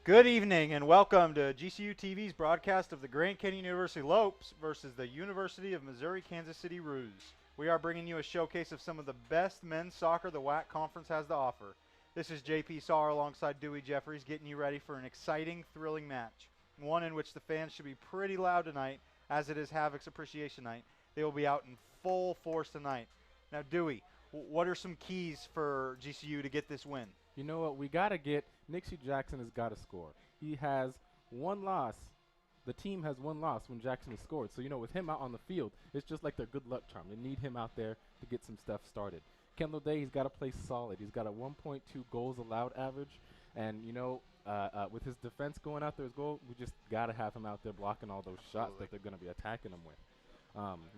Good evening and welcome to GCU TV's broadcast of the Grand Canyon University Lopes versus the University of Missouri Kansas City Roos. We are bringing you a showcase of some of the best men's soccer the WAC conference has to offer. This is JP Saar alongside Dewey Jeffries getting you ready for an exciting, thrilling match. One in which the fans should be pretty loud tonight as it is Havoc's Appreciation Night. They will be out in full force tonight. Now Dewey, what are some keys for GCU to get this win? You know what? We got to get Nixie Jackson has got to score. He has one loss. The team has one loss when Jackson has scored. So, with him out on the field, it's just like their good luck charm. They need him out there to get some stuff started. Kendall Day, he's got to play solid. He's got a 1.2 goals allowed average. And, with his defense going out there as goal, we just got to have him out there blocking all those shots that they're going to be attacking him with.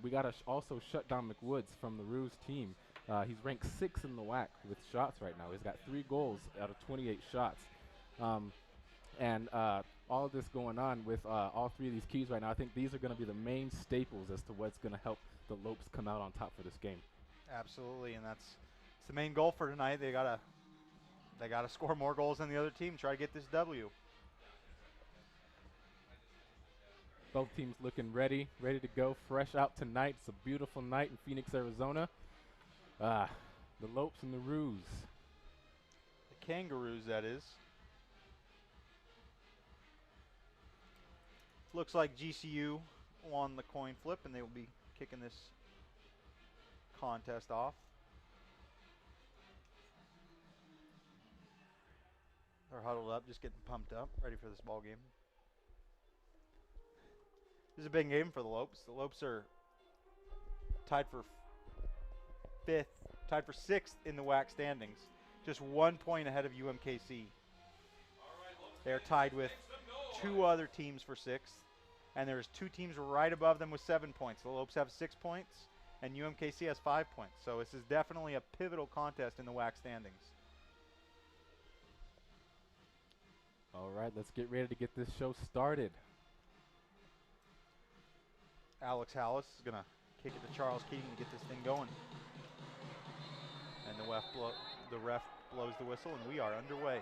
We got to also shut down McWoods from the Roos team. He's ranked 6th in the WAC with shots right now. He's got 3 goals out of 28 shots. All of this going on with all 3 of these keys right now, I think these are going to be the main staples as to what's going to help the Lopes come out on top for this game. Absolutely, and it's the main goal for tonight. They gotta score more goals than the other team, try to get this W. Both teams looking ready to go, fresh out tonight. It's a beautiful night in Phoenix, Arizona. The Lopes and the Roos. The Kangaroos, that is. Looks like GCU won the coin flip, and they will be kicking this contest off. They're huddled up, just getting pumped up, ready for this ball game. This is a big game for the Lopes. The Lopes are tied for 6th in the WAC standings, just 1 point ahead of UMKC. They are tied with 2 other teams for 6th, and there's 2 teams right above them with 7 points. The Lopes have 6 points, and UMKC has 5 points. So this is definitely a pivotal contest in the WAC standings. All right, let's get ready to get this show started. Alex Hallis is going to kick it to Charles Keating to get this thing going. And the ref blows the whistle, and we are underway.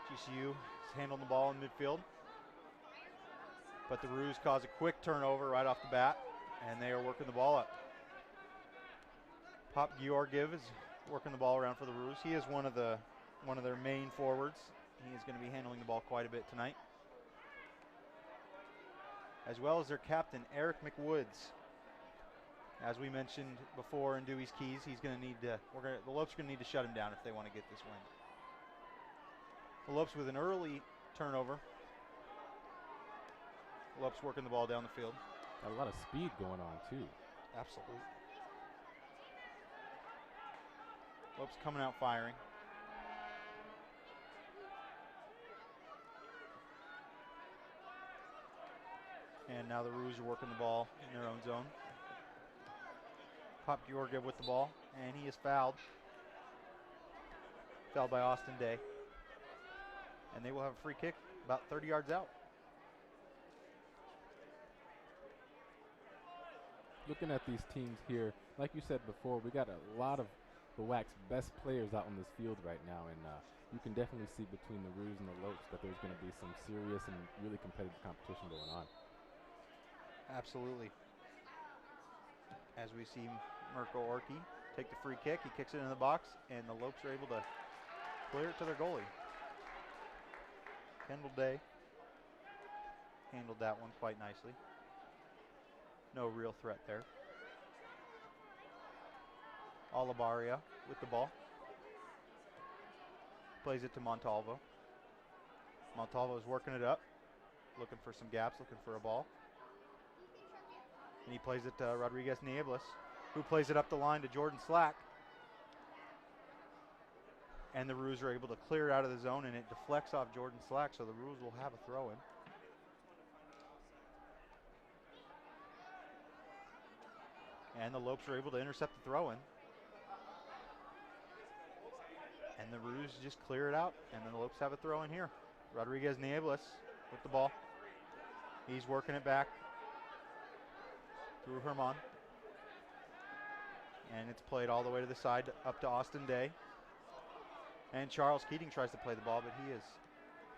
GCU is handling the ball in midfield, but the Roos cause a quick turnover right off the bat, and they are working the ball up. Pop Georgiev is working the ball around for the Roos. He is one of their main forwards. He is going to be handling the ball quite a bit tonight, as well as their captain, Eric McWoods. As we mentioned before in Dewey's Keys, the Lopes are going to need to shut him down if they want to get this win. The Lopes with an early turnover. Lopes working the ball down the field. Got a lot of speed going on, too. Absolutely. Lopes coming out firing. And now the Roos are working the ball in their own zone. Pop Georgiev with the ball, and he is fouled. Fouled by Austin Day. And they will have a free kick about 30 yards out. Looking at these teams here, like you said before, we got a lot of the WAC's best players out on this field right now, and you can definitely see between the Roos and the Lopes that there's going to be some serious and really competitive competition going on. Absolutely. As we see Mirko Orki take the free kick, he kicks it in the box, and the Lopes are able to clear it to their goalie. Kendall Day handled that one quite nicely. No real threat there. Olivaria with the ball. Plays it to Montalvo. Montalvo is working it up, looking for some gaps, looking for a ball. And he plays it to Rodriguez Niebles, who plays it up the line to Jordan Slack. And the Roos are able to clear it out of the zone, and it deflects off Jordan Slack, so the Roos will have a throw-in. And the Lopes are able to intercept the throw-in. And the Roos just clear it out, and then the Lopes have a throw-in here. Rodriguez Niebles with the ball. He's working it back through Herman. And it's played all the way to the side up to Austin Day. And Charles Keating tries to play the ball, but he is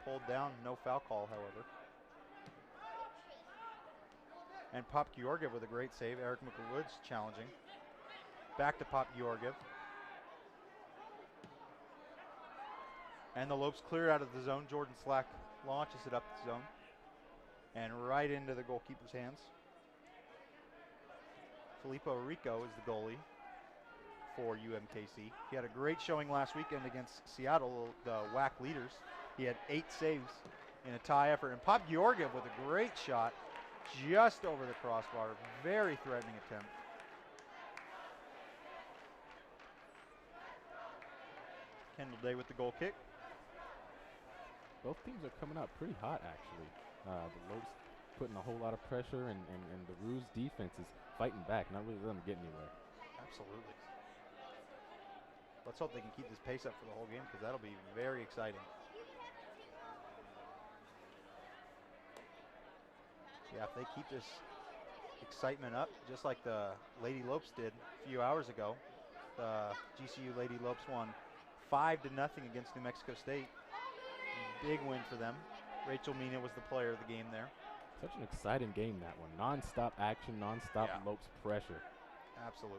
pulled down. No foul call, however. And Pop Georgiev with a great save. Eric McWoods challenging. Back to Pop Georgiev. And the Lopes clear out of the zone. Jordan Slack launches it up the zone. And right into the goalkeeper's hands. Filippo Rico is the goalie for UMKC. He had a great showing last weekend against Seattle, the WAC leaders. He had 8 saves in a tie effort. And Pop Georgiev with a great shot just over the crossbar. Very threatening attempt. Kendall Day with the goal kick. Both teams are coming out pretty hot, actually. The Lopes putting a whole lot of pressure, and the Ruse defense is fighting back, not really letting them get anywhere. Absolutely. Let's hope they can keep this pace up for the whole game, because that'll be very exciting. Yeah, if they keep this excitement up, just like the Lady Lopes did a few hours ago, the GCU Lady Lopes won 5-0 against New Mexico State. Big win for them. Rachel Mina was the player of the game there. Such an exciting game, that one. Non-stop action, non-stop Lopes pressure. Absolutely.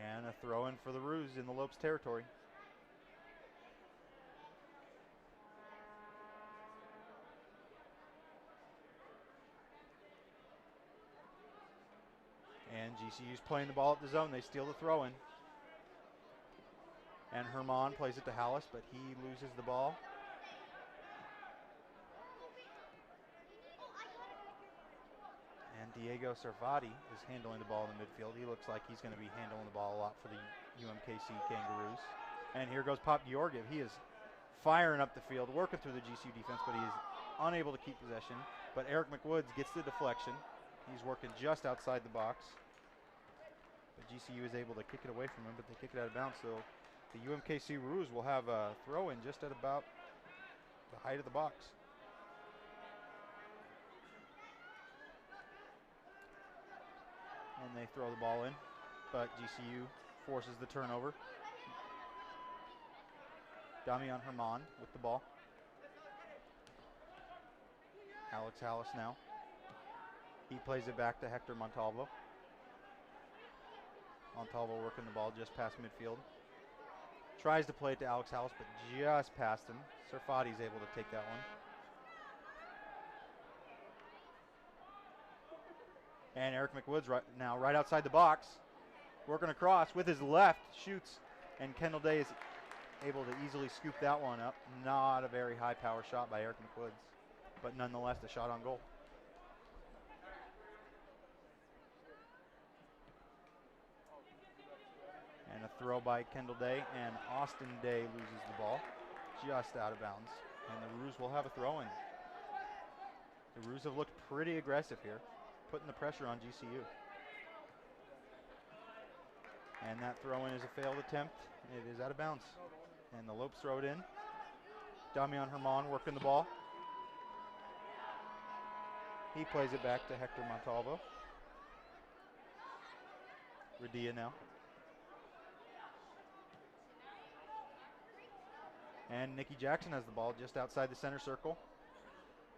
And a throw in for the Ruse in the Lopes territory. And GCU's playing the ball at the zone. They steal the throw in. And Herman plays it to Hallis, but he loses the ball. And Diego Servati is handling the ball in the midfield. He looks like he's going to be handling the ball a lot for the UMKC Kangaroos. And here goes Pop Georgiev. He is firing up the field, working through the GCU defense, but he is unable to keep possession. But Eric McWoods gets the deflection. He's working just outside the box. But GCU is able to kick it away from him, but they kick it out of bounds. So the UMKC Ruse will have a throw in just at about the height of the box. And they throw the ball in, but GCU forces the turnover. Damian Herman with the ball. Alex Hallis now. He plays it back to Hector Montalvo. Montalvo working the ball just past midfield. Tries to play it to Alex Hallis, but just past him. Serfati's able to take that one. And Eric McWoods right outside the box. Working across with his left, shoots. And Kendall Day is able to easily scoop that one up. Not a very high power shot by Eric McWoods, but nonetheless a shot on goal. And a throw by Kendall Day, and Austin Day loses the ball just out of bounds. And the Ruse will have a throw in. The Ruse have looked pretty aggressive here, putting the pressure on GCU. And that throw in is a failed attempt. It is out of bounds. And the Lopes throw it in. Damian Herman working the ball. He plays it back to Hector Montalvo. Radia now. And Nikki Jackson has the ball just outside the center circle.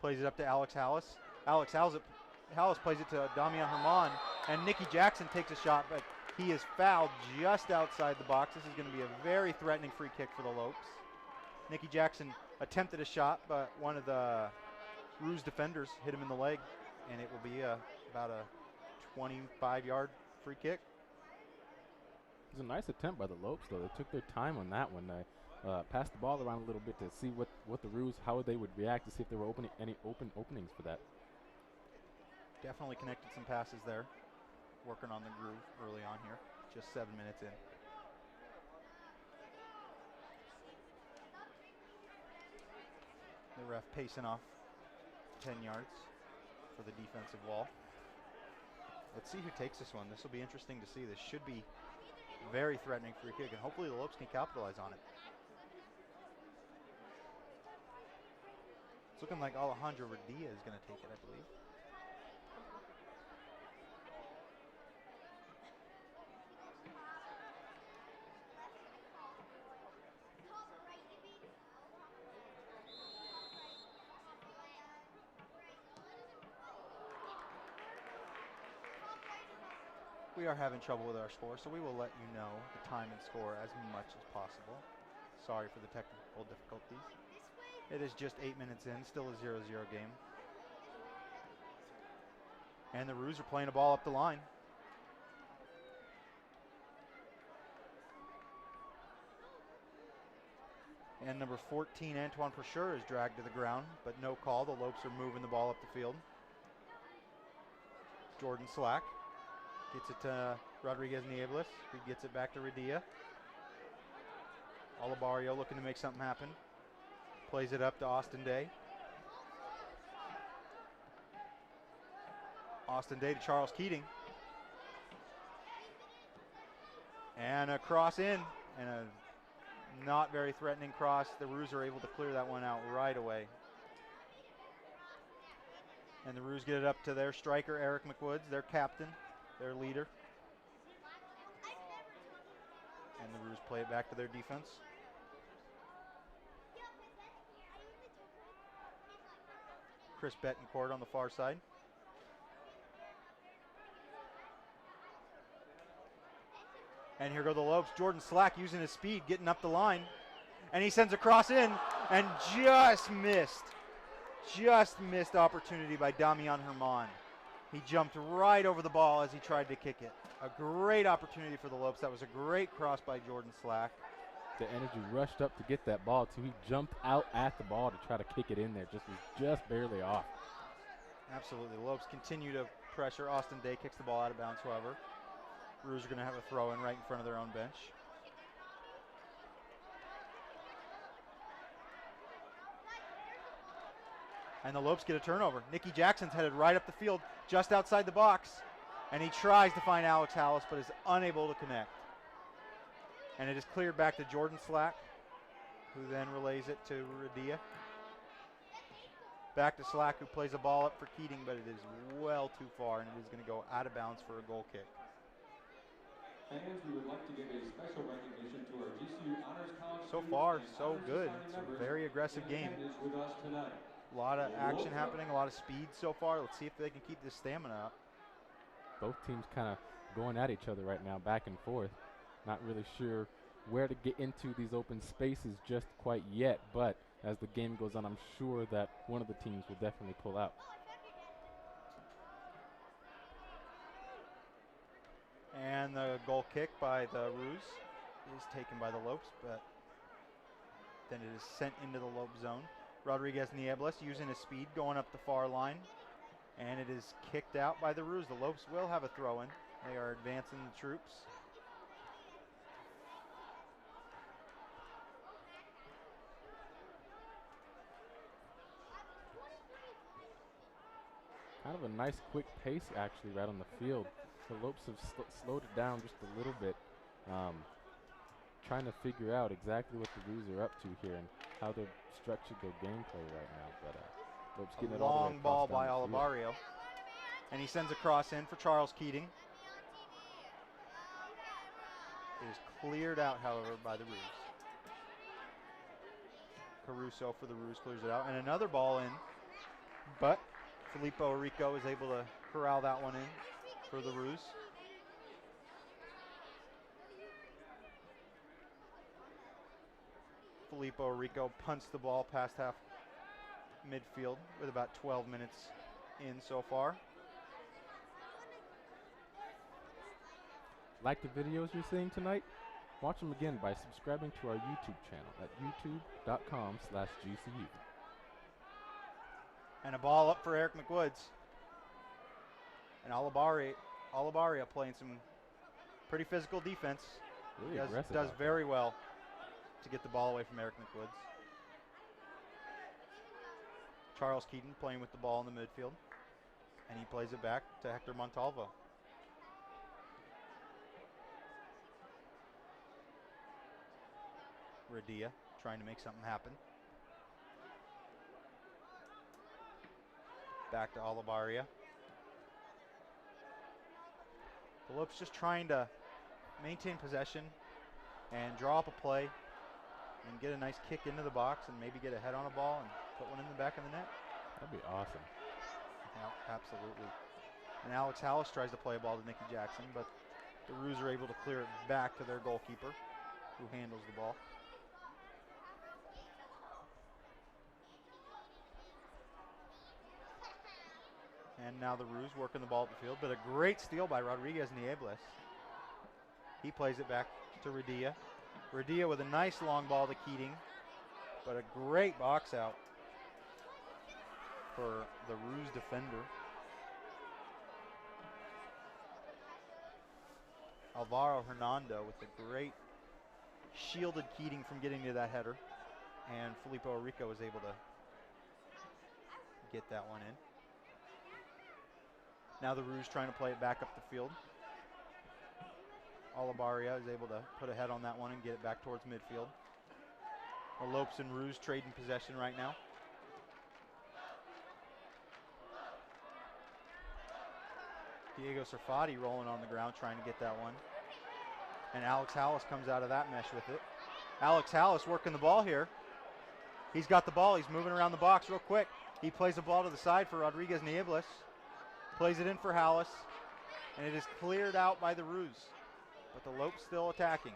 Plays it up to Alex Hallis. Alex Hallis plays it to Damian Herman. And Nikki Jackson takes a shot, but he is fouled just outside the box. This is going to be a very threatening free kick for the Lopes. Nikki Jackson attempted a shot, but one of the Ruse defenders hit him in the leg. And it will be about a 25-yard free kick. It was a nice attempt by the Lopes, though. They took their time on that one. They passed the ball around a little bit to see what the Ruse, how they would react, to see if there were any open openings for that. Definitely connected some passes there. Working on the groove early on here, just 7 minutes in. The ref pacing off 10 yards for the defensive wall. Let's see who takes this one. This will be interesting to see. This should be very threatening free kick, and hopefully the Lopes can capitalize on it. It's looking like Alejandro Radia is going to take it, I believe. We are having trouble with our score, so we will let you know the time and score as much as possible. Sorry for the technical difficulties. It is just 8 minutes in, still a 0-0 game. And the Roos are playing a ball up the line. And number 14, Antoine Persure, is dragged to the ground, but no call. The Lopes are moving the ball up the field. Jordan Slack gets it to Rodriguez Niebles, who gets it back to Radia. Olivario looking to make something happen. Plays it up to Austin Day. Austin Day to Charles Keating. And a cross in, and a not very threatening cross. The Roos are able to clear that one out right away. And the Roos get it up to their striker, Eric McWoods, their captain, their leader. And the Roos play it back to their defense. Chris Betancourt on the far side. And here go the Lopes. Jordan Slack using his speed, getting up the line. And he sends a cross in and just missed. Just missed opportunity by Damian Herman. He jumped right over the ball as he tried to kick it. A great opportunity for the Lopes. That was a great cross by Jordan Slack. The energy rushed up to get that ball too. He jumped out at the ball to try to kick it in there. Was just barely off. Absolutely. The Lopes continue to pressure. Austin Day kicks the ball out of bounds, however. Roos are going to have a throw in right in front of their own bench. And the Lopes get a turnover. Nicky Jackson's headed right up the field, just outside the box. And he tries to find Alex Hallis, but is unable to connect. And it is cleared back to Jordan Slack, who then relays it to Radia. Back to Slack, who plays a ball up for Keating, but it is well too far, and it is going to go out of bounds for a goal kick. Fans, we would like to give a special recognition to our GCU Honors College. So far, so good. It's a very aggressive game. With us tonight. A lot of action happening, a lot of speed so far. Let's see if they can keep this stamina up. Both teams kind of going at each other right now, back and forth. Not really sure where to get into these open spaces just quite yet, but as the game goes on, I'm sure that one of the teams will definitely pull out. And the goal kick by the Roos is taken by the Lopes, but then it is sent into the Lope zone. Rodriguez Niebles using his speed, going up the far line, and it is kicked out by the Roos. The Lopes will have a throw in. They are advancing the troops. Kind of a nice quick pace actually right on the field. The Lopes have slowed it down just a little bit, trying to figure out exactly what the Roos are up to here and how they've structured their gameplay right now. But Lopes getting it all the way long ball by across down the field. Olivario. And he sends a cross in for Charles Keating. It is cleared out, however, by the Roos. Caruso for the Roos clears it out. And another ball in, but Filippo Rico is able to corral that one in for the Roos. Filippo Rico punts the ball past half midfield with about 12 minutes in so far. Like the videos you're seeing tonight? Watch them again by subscribing to our YouTube channel at youtube.com/GCU. And a ball up for Eric McWoods. And Olivaria playing some pretty physical defense. Really aggressive. Does very well to get the ball away from Eric McWoods. Charles Keaton playing with the ball in the midfield. And he plays it back to Hector Montalvo. Radia trying to make something happen. Back to Olivaria. The Lopes just trying to maintain possession and draw up a play and get a nice kick into the box and maybe get a head on a ball and put one in the back of the net. That'd be awesome. Yeah, absolutely. And Alex Hallis tries to play a ball to Nicky Jackson, but The Roos are able to clear it back to their goalkeeper, who handles the ball. And now the Roos working the ball up the field, but a great steal by Rodriguez Niebles. He plays it back to Radia. Radia with a nice long ball to Keating, but a great box out for the Roos defender. Alvaro Hernando with a great shielded Keating from getting to that header, and Filippo Rico was able to get that one in. Now the Roos trying to play it back up the field. Olavarria is able to put a head on that one and get it back towards midfield. The Lopes and Roos trading possession right now. Diego Sarfati rolling on the ground trying to get that one. And Alex Hallis comes out of that mesh with it. Alex Hallis working the ball here. He's got the ball. He's moving around the box real quick. He plays the ball to the side for Rodriguez Niebles. Plays it in for Hallis. And it is cleared out by the Roos. But the Lopes still attacking.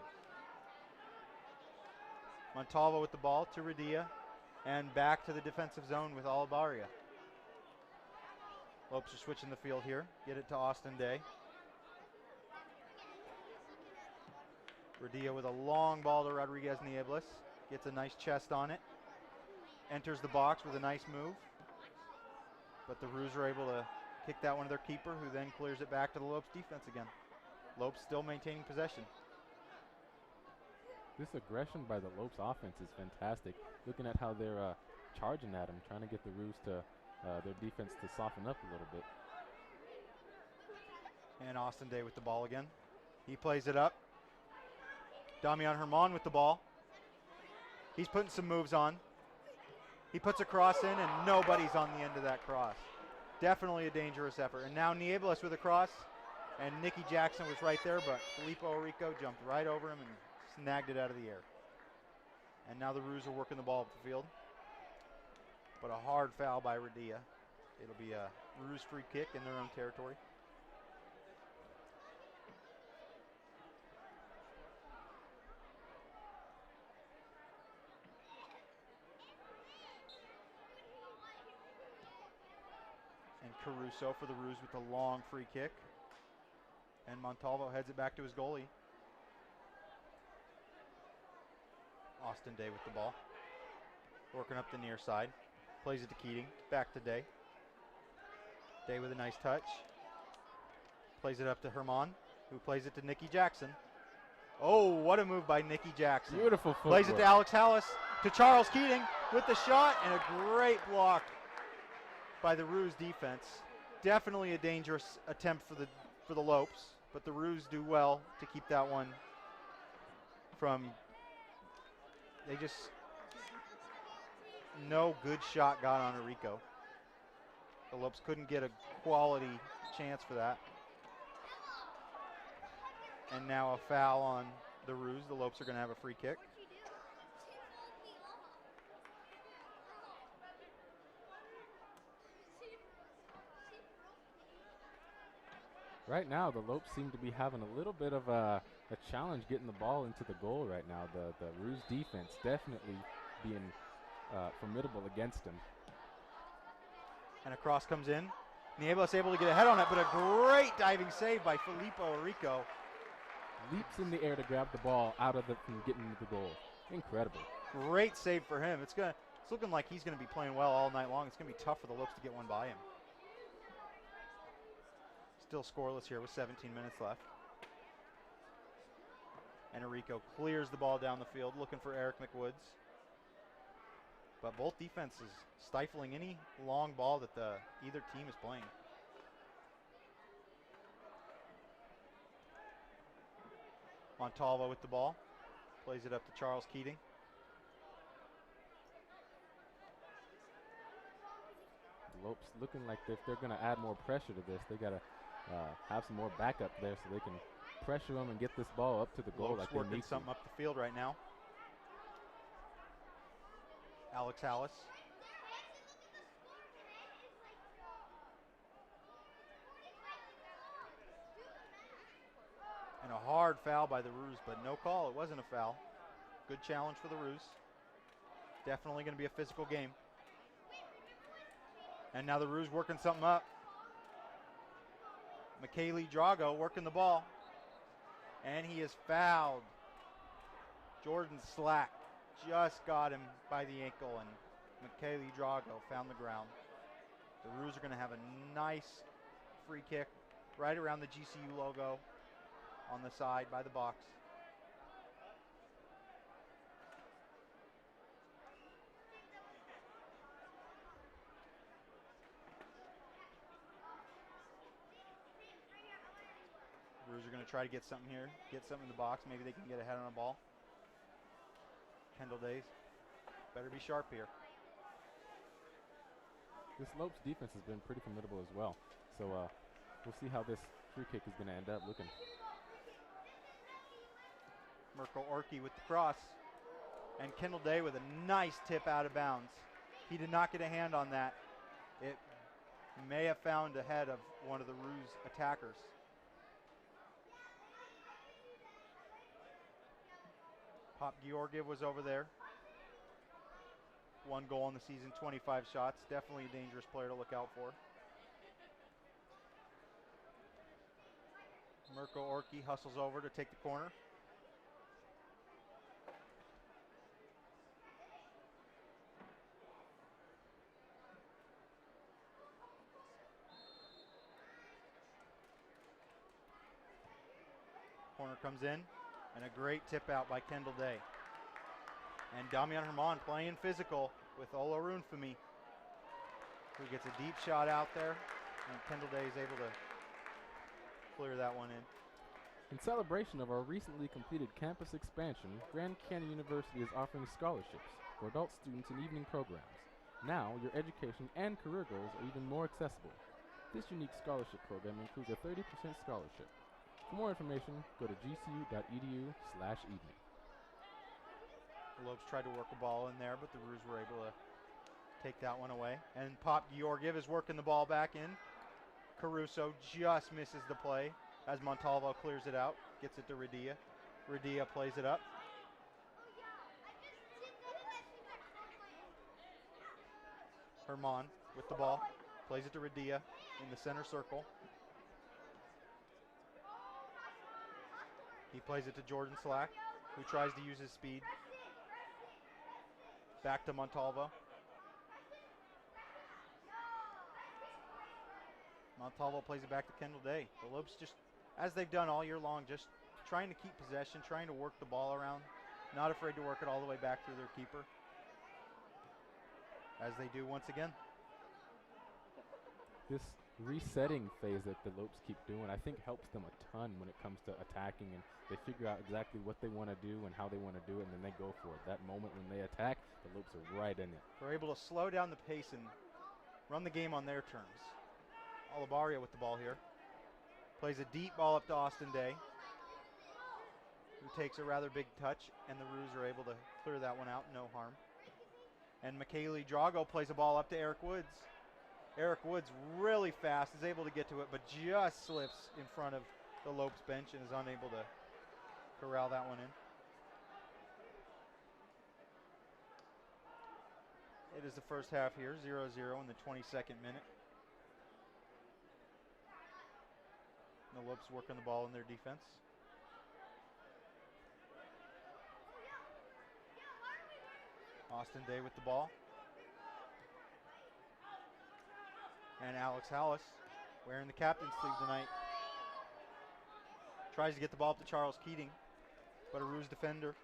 Montalvo with the ball to Radia. And back to the defensive zone with Olavarria. Lopes are switching the field here. Get it to Austin Day. Radia with a long ball to Rodriguez Niebles. Gets a nice chest on it. Enters the box with a nice move. But the Roos are able to kick that one to their keeper, who then clears it back to the Lopes defense again. Lopes still maintaining possession. This aggression by the Lopes offense is fantastic. Looking at how they're charging at him, trying to get the Roos to their defense to soften up a little bit. And Austin Day with the ball again. He plays it up. Damian Herman with the ball. He's putting some moves on. He puts a cross in, and nobody's on the end of that cross. Definitely a dangerous effort. And now Niebles with a cross, and Nicky Jackson was right there, but Filippo Rico jumped right over him and snagged it out of the air. And now the Roos are working the ball up the field. But a hard foul by Radia. It'll be a Roos free kick in their own territory. And Caruso for the Roos with the long free kick. And Montalvo heads it back to his goalie. Austin Day with the ball. Working up the near side. Plays it to Keating. Back to Day. Day with a nice touch. Plays it up to Herman, who plays it to Nicky Jackson. Oh, what a move by Nicky Jackson. Beautiful footwork. Plays it to Alex Hallis, to Charles Keating with the shot, and a great block by the Roos defense. Definitely a dangerous attempt for the Lopes, but the Roos do well to keep that one from. They just no good shot got on Rico. The Lopes couldn't get a quality chance for that. And now a foul on the Roos. The Lopes are going to have a free kick. Right now, the Lopes seem to be having a little bit of a challenge getting the ball into the goal right now. The Roos defense definitely being formidable against them. And a cross comes in. Niebles able to get a head on it, but a great diving save by Filippo Rico. Leaps in the air to grab the ball out of from getting to the goal. Incredible. Great save for him. It's looking like he's going to be playing well all night long. It's going to be tough for the Lopes to get one by him. Still scoreless here with 17 minutes left. And Rico clears the ball down the field, looking for Eric McWoods. But both defenses stifling any long ball that either team is playing. Montalvo with the ball. Plays it up to Charles Keating. Lopes looking like if they're going to add more pressure to this, they got to have some more backup there so they can pressure them and get this ball up to the goal. Lopes like they working need something up the field right now. Alex Hallis. And And a hard foul by the Roos, but no call. It wasn't a foul. Good challenge for the Roos. Definitely going to be a physical game. And now the Roos working something up. Michaeli Drago working the ball. And he is fouled. Jordan Slack just got him by the ankle, and Michaeli Drago found the ground. The Roos are going to have a nice free kick right around the GCU logo on the side by the box. Roos are going to try to get something here, get something in the box. Maybe they can get ahead on a ball. Kendall Days better be sharp here. This Lopes defense has been pretty formidable as well. So we'll see how this free kick is going to end up looking. Mirko Orki with the cross. And Kendall Day with a nice tip out of bounds. He did not get a hand on that. It may have found a head of one of the Roos attackers. Pop Georgiev was over there. 1 goal in the season, 25 shots. Definitely a dangerous player to look out for. Mirko Orki hustles over to take the corner. Corner comes in, and a great tip out by Kendall Day. And Damian Herman playing physical with Ola Runfumi, who gets a deep shot out there, and Kendall Day is able to clear that one in. In celebration of our recently completed campus expansion, Grand Canyon University is offering scholarships for adult students in evening programs. Now, your education and career goals are even more accessible. This unique scholarship program includes a 30% scholarship. For more information, go to gcu.edu/evening. The Lopes tried to work a ball in there, but the Roos were able to take that one away. And Pop Georgiev is working the ball back in. Caruso just misses the play as Montalvo clears it out, gets it to Radia. Radia plays it up. Herman with the ball, plays it to Radia in the center circle. He plays it to Jordan Slack, who tries to use his speed. Back to Montalvo. Montalvo plays it back to Kendall Day. The Lopes just, as they've done all year long, just trying to keep possession, trying to work the ball around, not afraid to work it all the way back through their keeper, as they do once again. This resetting phase that the Lopes keep doing, I think helps them a ton when it comes to attacking, and they figure out exactly what they want to do and how they want to do it, and then they go for it. That moment when they attack, the Lopes are right in it. They're able to slow down the pace and run the game on their terms. Olivaria with the ball here. Plays a deep ball up to Austin Day, who takes a rather big touch, and the Roos are able to clear that one out, no harm. And Michaeli Drago plays a ball up to Eric Woods. Eric Woods really fast, is able to get to it, but just slips in front of the Lopes bench and is unable to corral that one in. It is the first half here, 0-0 in the 22nd minute. The Lopes working the ball in their defense. Austin Day with the ball. And Alex Hallis wearing the captain's sleeve tonight. Tries to get the ball up to Charles Keating, but a Roos defender,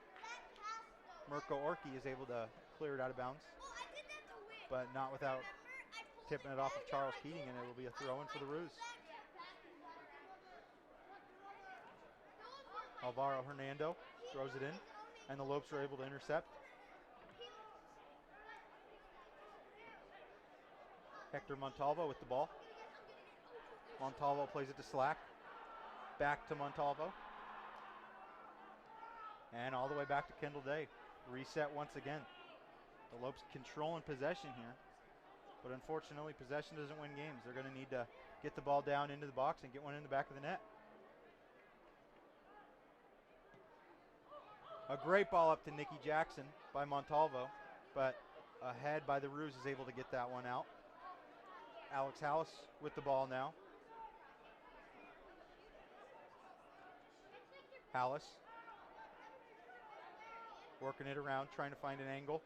Mirko Orki, is able to clear it out of bounds, but not without tipping it off of Charles Keating, and it will be a throw-in for the Roos. Alvaro Hernando throws it in, and the Lopes are able to intercept. Hector Montalvo with the ball. Montalvo plays it to Slack. Back to Montalvo. And all the way back to Kendall Day. Reset once again. The Lopes controlling possession here. But unfortunately, possession doesn't win games. They're going to need to get the ball down into the box and get one in the back of the net. A great ball up to Nikki Jackson by Montalvo, but ahead by the Ruse is able to get that one out. Alex Hallis with the ball now. Hallis working it around, trying to find an angle.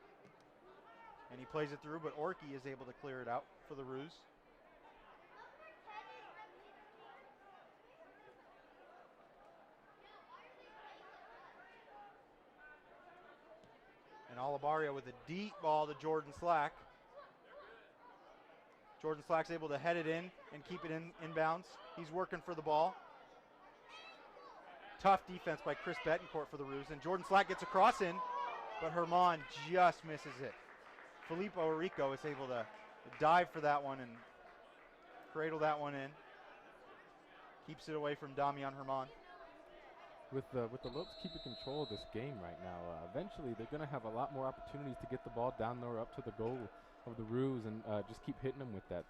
And he plays it through, but Orkey is able to clear it out for the Ruse. And Olivario with a deep ball to Jordan Slack. Jordan Slack's able to head it in and keep it inbounds. He's working for the ball. Tough defense by Chris Betancourt for the Ruse. And Jordan Slack gets a cross in, but Herman just misses it. Filippo Rico is able to dive for that one and cradle that one in. Keeps it away from Damian Herman. With the Lopes keeping control of this game right now, eventually they're going to have a lot more opportunities to get the ball down there up to the goal of the Ruse and just keep hitting them with that.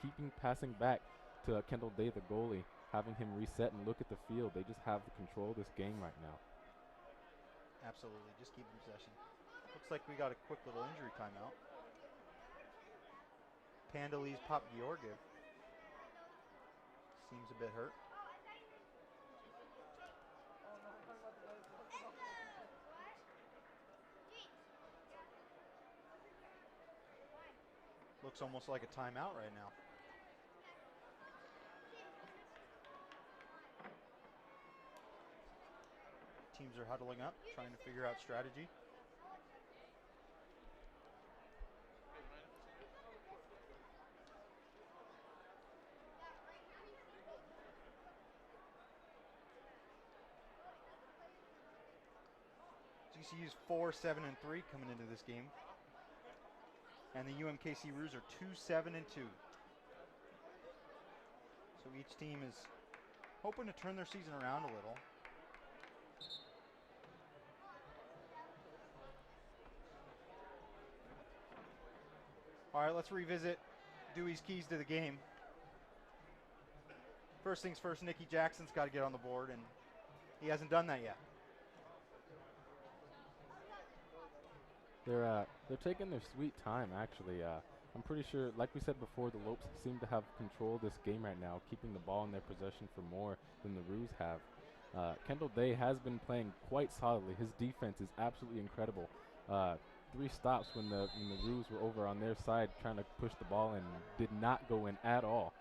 Keeping passing back to Kendall Day, the goalie, having him reset and look at the field. They just have the control of this game right now. Absolutely, just keep possession. Looks like we got a quick little injury timeout. Pandalise Pop Georgiev seems a bit hurt. Looks almost like a timeout right now. Teams are huddling up, trying to figure out strategy. GCU's 4-7-3 coming into this game. And the UMKC Ruse are 2-7-2. So each team is hoping to turn their season around a little. All right, let's revisit Dewey's keys to the game. First things first, Nikki Jackson's got to get on the board, and he hasn't done that yet. They're taking their sweet time, actually. I'm pretty sure, like we said before, the Lopes seem to have control of this game right now, keeping the ball in their possession for more than the Ruse have. Kendall Day has been playing quite solidly. His defense is absolutely incredible. 3 stops when the Ruse were over on their side trying to push the ball and did not go in at all.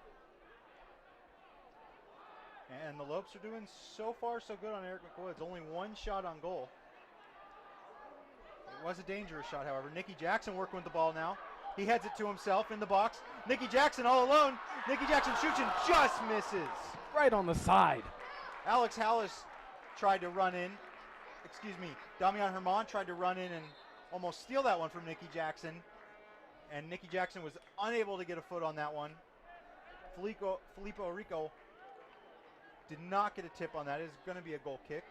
And the Lopes are doing so far so good on Eric McWoods. Only 1 shot on goal. It was a dangerous shot, however. Nikki Jackson working with the ball now. He heads it to himself in the box. Nikki Jackson all alone. Nikki Jackson shoots and just misses. Right on the side. Alex Hallis tried to run in. Damian Herman tried to run in and almost steal that one from Nikki Jackson. And Nikki Jackson was unable to get a foot on that one. Filippo Rico did not get a tip on that. It is going to be a goal kick.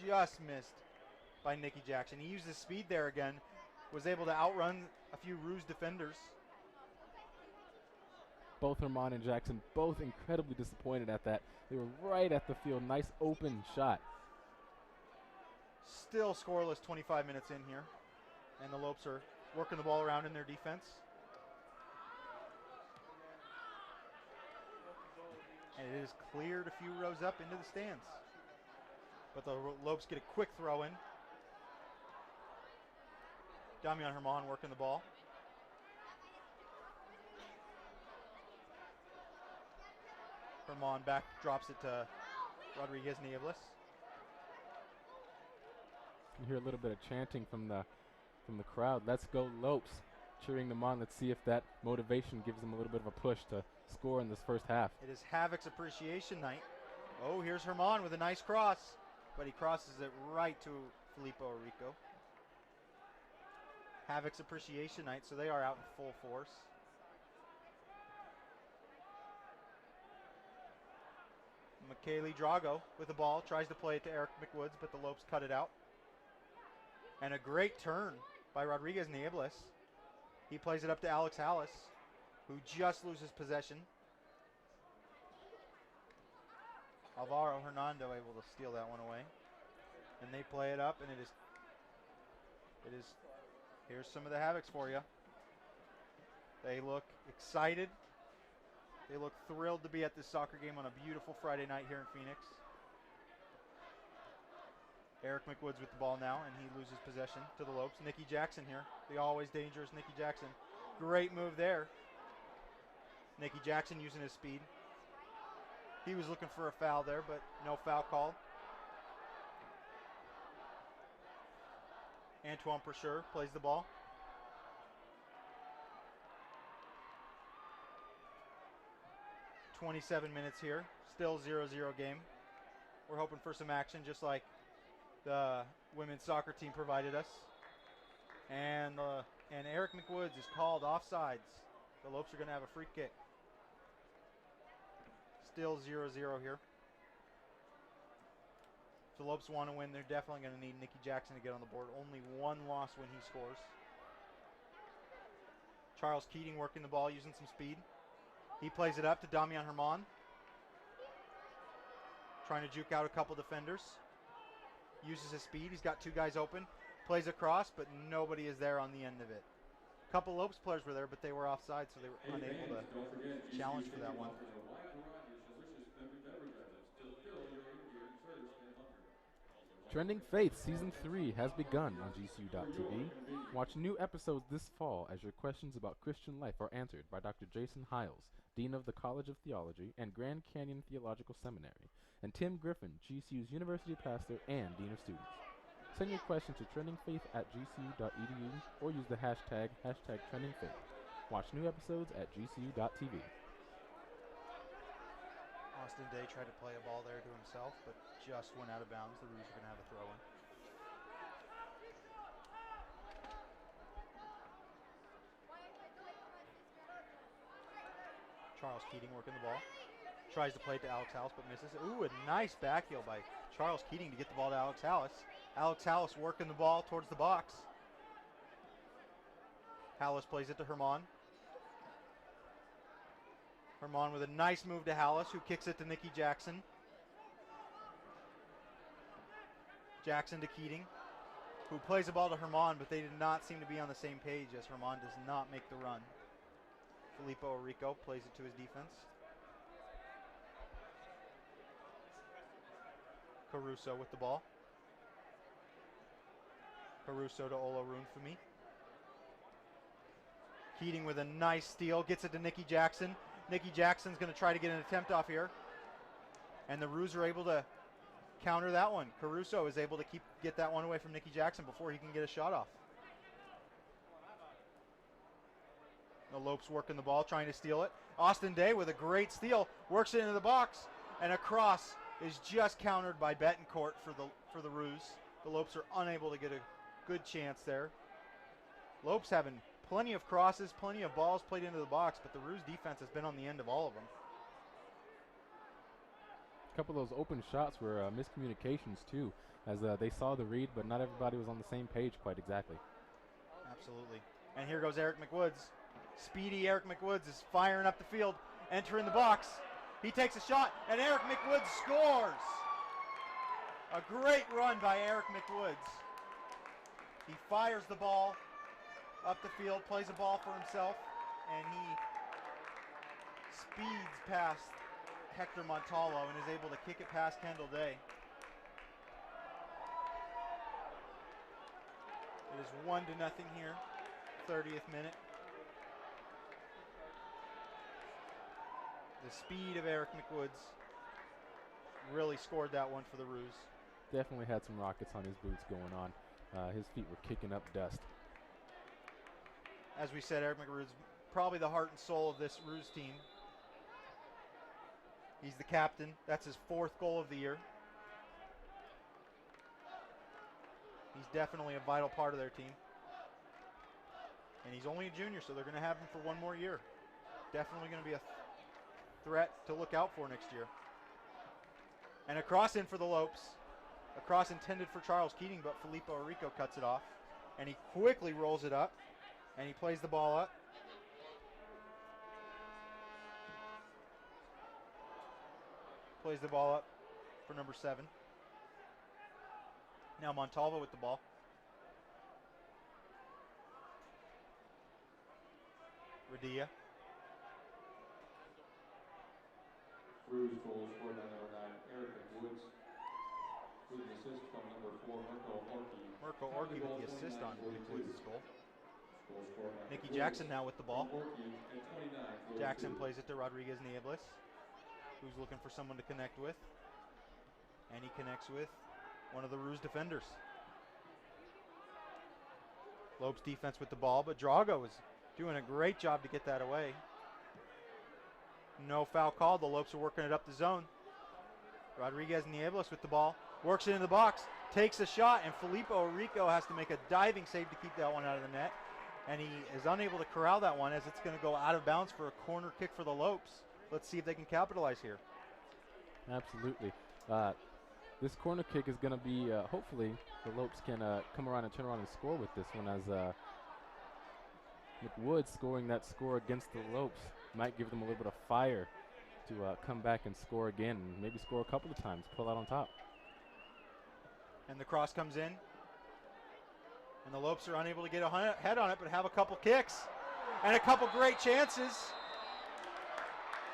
Just missed by Nikki Jackson. He used his speed there again. Was able to outrun a few Ruse defenders. Both Herman and Jackson both incredibly disappointed at that. They were right at the field. Nice open shot. Still scoreless 25 minutes in here. And the Lopes are working the ball around in their defense. And it is cleared a few rows up into the stands. But the Lopes get a quick throw in. Damian Herman working the ball. Herman back drops it to Rodriguez Niebles. You hear a little bit of chanting from the crowd. Let's go Lopes, cheering them on. Let's see if that motivation gives them a little bit of a push to score in this first half. It is Havoc's appreciation night. Oh, here's Herman with a nice cross, but he crosses it right to Filippo Rico. Havoc's appreciation night, so they are out in full force. Michele Drago with the ball, tries to play it to Eric McWoods, but the Lopes cut it out. And a great turn by Rodriguez Niebles. He plays it up to Alex Hallis, who just loses possession. Alvaro Hernando able to steal that one away. And they play it up, and here's some of the Havocs for you. They look excited. They look thrilled to be at this soccer game on a beautiful Friday night here in Phoenix. Eric McWoods with the ball now, and he loses possession to the Lopes. Nikki Jackson here, the always dangerous Nikki Jackson. Great move there. Nikki Jackson using his speed. He was looking for a foul there, but no foul called. Antoine Persure plays the ball. .27 minutes here, still 0-0 game. We're hoping for some action just like the women's soccer team provided us. And Eric McWoods is called offsides. The Lopes are going to have a free kick. Still 0-0 here. If the Lopes want to win, they're definitely going to need Nikki Jackson to get on the board. Only one loss when he scores. Charles Keating working the ball, using some speed. He plays it up to Damian Herman. Trying to juke out a couple defenders. Uses his speed. He's got two guys open. Plays across, but nobody is there on the end of it. A couple Lopes players were there, but they were offside, so they were unable to challenge for that one. Trending Faith Season 3 has begun on GCU.tv. Watch new episodes this fall as your questions about Christian life are answered by Dr. Jason Hiles, Dean of the College of Theology and Grand Canyon Theological Seminary, and Tim Griffin, GCU's University Pastor and Dean of Students. Send your questions to trendingfaith@gcu.edu or use the hashtag #trendingfaith. Watch new episodes at GCU.tv. Austin Day tried to play a ball there to himself, but just went out of bounds. The Roos are going to have a throw in. Charles Keating working the ball. Tries to play it to Alex Hallis, but misses. Ooh, a nice back heel by Charles Keating to get the ball to Alex Hallis. Alex Hallis working the ball towards the box. Hallis plays it to Herman. Herman with a nice move to Hallis, who kicks it to Nikki Jackson. Jackson to Keating, who plays the ball to Herman, but they did not seem to be on the same page as Herman does not make the run. Filippo Orico plays it to his defense. Caruso with the ball. Caruso to Ola Runfumi. Keating with a nice steal, gets it to Nikki Jackson. Nikki Jackson's going to try to get an attempt off here. And the Roos are able to counter that one. Caruso is able to get that one away from Nikki Jackson before he can get a shot off. The Lopes working the ball, trying to steal it. Austin Day with a great steal, works it into the box, and a cross is just countered by Betancourt for the Roos. The Lopes are unable to get a good chance there. Lopes having plenty of crosses, plenty of balls played into the box, but the Roos defense has been on the end of all of them. A couple of those open shots were miscommunications too, as they saw the read, but not everybody was on the same page quite exactly. Absolutely. And here goes Eric McWoods. Speedy Eric McWoods is firing up the field, entering the box. He takes a shot, and Eric McWoods scores. A great run by Eric McWoods. He fires the ball up the field, plays a ball for himself, and he speeds past Hector Montalvo and is able to kick it past Kendall Day. It is 1-0 here, 30th minute. The speed of Eric McWoods really scored that one for the Roos. Definitely had some rockets on his boots going on. His feet were kicking up dust. As we said, Eric McWoods, probably the heart and soul of this Roos team. He's the captain. That's his 4th goal of the year. He's definitely a vital part of their team. And he's only a junior, so they're going to have him for one more year. Definitely going to be a threat to look out for next year. And a cross in for the Lopes. A cross intended for Charles Keating, but Filippo Orico cuts it off. And he quickly rolls it up. And he plays the ball up. Plays the ball up for number 7. Now Montalvo with the ball. Radia. Cruz goal scored by number 9, Eric Woods. With an assist from number 4, Mirko Orki. Mirko Orki with the assist on Nick Woods' goal. Goal scored by Nicky Woods. Jackson now with the ball. Orki at 29. Jackson plays it to Rodriguez Niebles, who's looking for someone to connect with. And he connects with one of the Ruse defenders. Lopes defense with the ball, but Drago is doing a great job to get that away. No foul called. The Lopes are working it up the zone. Rodriguez Niebles with the ball. Works it in the box. Takes a shot, and Filippo Rico has to make a diving save to keep that one out of the net. And he is unable to corral that one as it's going to go out of bounds for a corner kick for the Lopes. Let's see if they can capitalize here. Absolutely. This corner kick is going to be, hopefully, the Lopes can come around and turn around and score with this one, as McWood scoring that score against the Lopes might give them a little bit of fire to come back and score again, and maybe score a couple of times, pull out on top. And the cross comes in. And the Lopes are unable to get a head on it, but have a couple kicks. And a couple great chances.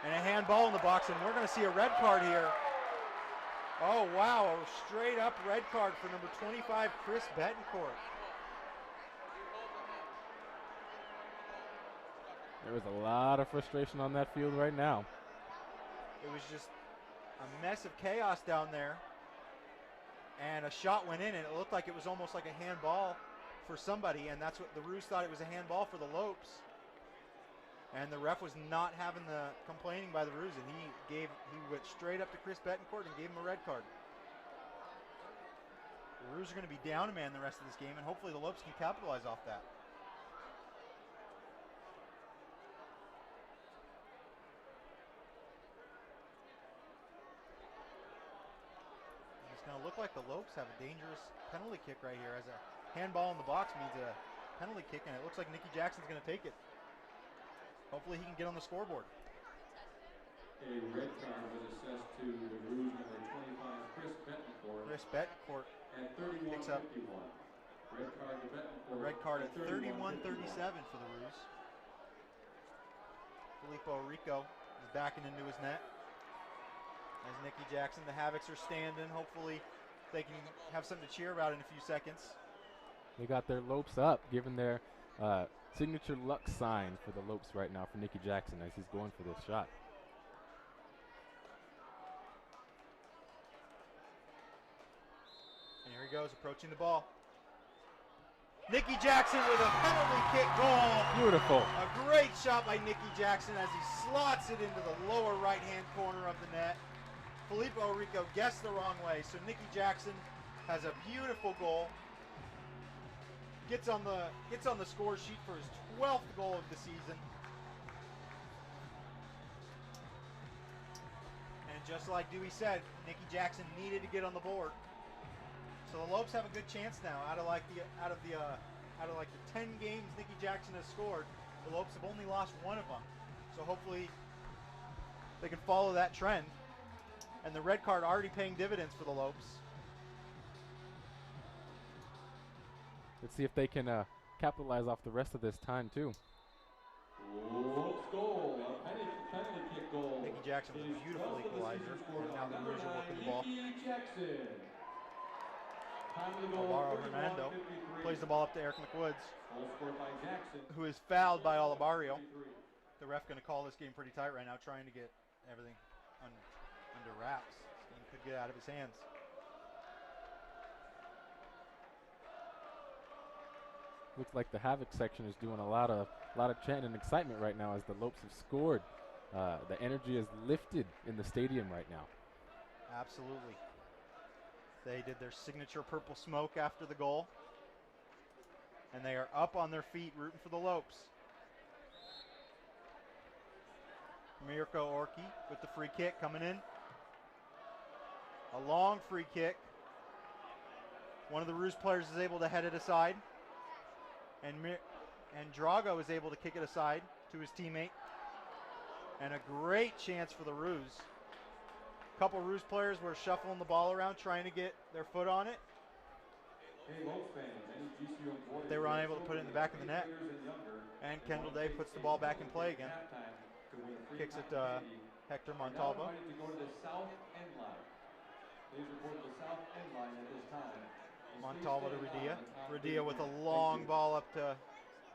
And a handball in the box, and we're going to see a red card here. Oh, wow, a straight up red card for number 25, Chris Betancourt. There is a lot of frustration on that field right now. It was just a mess of chaos down there. And a shot went in, and it looked like it was almost like a handball for somebody, and that's what the Ruse thought it was a handball for the Lopes. And the ref was not having the complaining by the Ruse, and he went straight up to Chris Betancourt and gave him a red card. The Ruse are going to be down a man the rest of this game, and hopefully the Lopes can capitalize off that. It's going to look like the Lopes have a dangerous penalty kick right here, as a handball in the box means a penalty kick, and it looks like Nicky Jackson's going to take it. Hopefully he can get on the scoreboard. A red card was assessed to the Ruse number 25, Chris Betancourt. Chris Betancourt at 31:51. picks up Red card to Betancourt. a red card at 31:51. 31:37 for the Ruse. Filippo Rico is backing into his net. As Nicky Jackson, the Havocs are standing. Hopefully they can have something to cheer about in a few seconds. They got their Lopes up, giving their signature luck sign for the Lopes right now for Nicky Jackson as he's going for this shot. And here he goes, approaching the ball. Nicky Jackson with a penalty kick goal. Beautiful. A great shot by Nicky Jackson as he slots it into the lower right-hand corner of the net. Filippo Rico guessed the wrong way, so Nicky Jackson has a beautiful goal. Gets on the score sheet for his 12th goal of the season. And just like Dewey said, Nicky Jackson needed to get on the board. So the Lopes have a good chance now. Out of the 10 games Nicky Jackson has scored, the Lopes have only lost one of them. So hopefully they can follow that trend. And the red card already paying dividends for the Lopes. Let's see if they can capitalize off the rest of this time, too. Lopes goal, a penalty kick goal. Nicky Jackson with a beautiful equalizer. And now the Ruse are working the ball. Nicky Jackson. Alvaro Hernando plays the ball up to Eric McWoods, Goal scored by Jackson. who is fouled by Olivario. The ref going to call this game pretty tight right now, trying to get everything under wraps. This game could get out of his hands. Looks like the Havoc section is doing a lot of chanting and excitement right now as the Lopes have scored. The energy is lifted in the stadium right now. Absolutely. They did their signature purple smoke after the goal. And they are up on their feet rooting for the Lopes. Mirko Orki with the free kick coming in. A long free kick. One of the Ruse players is able to head it aside. And Drago is able to kick it aside to his teammate. And a great chance for the Ruse. A couple Ruse players were shuffling the ball around trying to get their foot on it. Hey, Lopes fans, any GCU employees They were who have unable to put it in the children back of the age 8 net. years and younger And and Kendall want to Day take puts the a ball back in puzzle play game again. at halftime to win a free Kicks it copy to CD Hector are now Montalvo. invited to go to the south end line. Please report to the south end line at this time. And stay Montalvo to standing Radia. on the concrete Radia with a mat. long Thank you. ball up to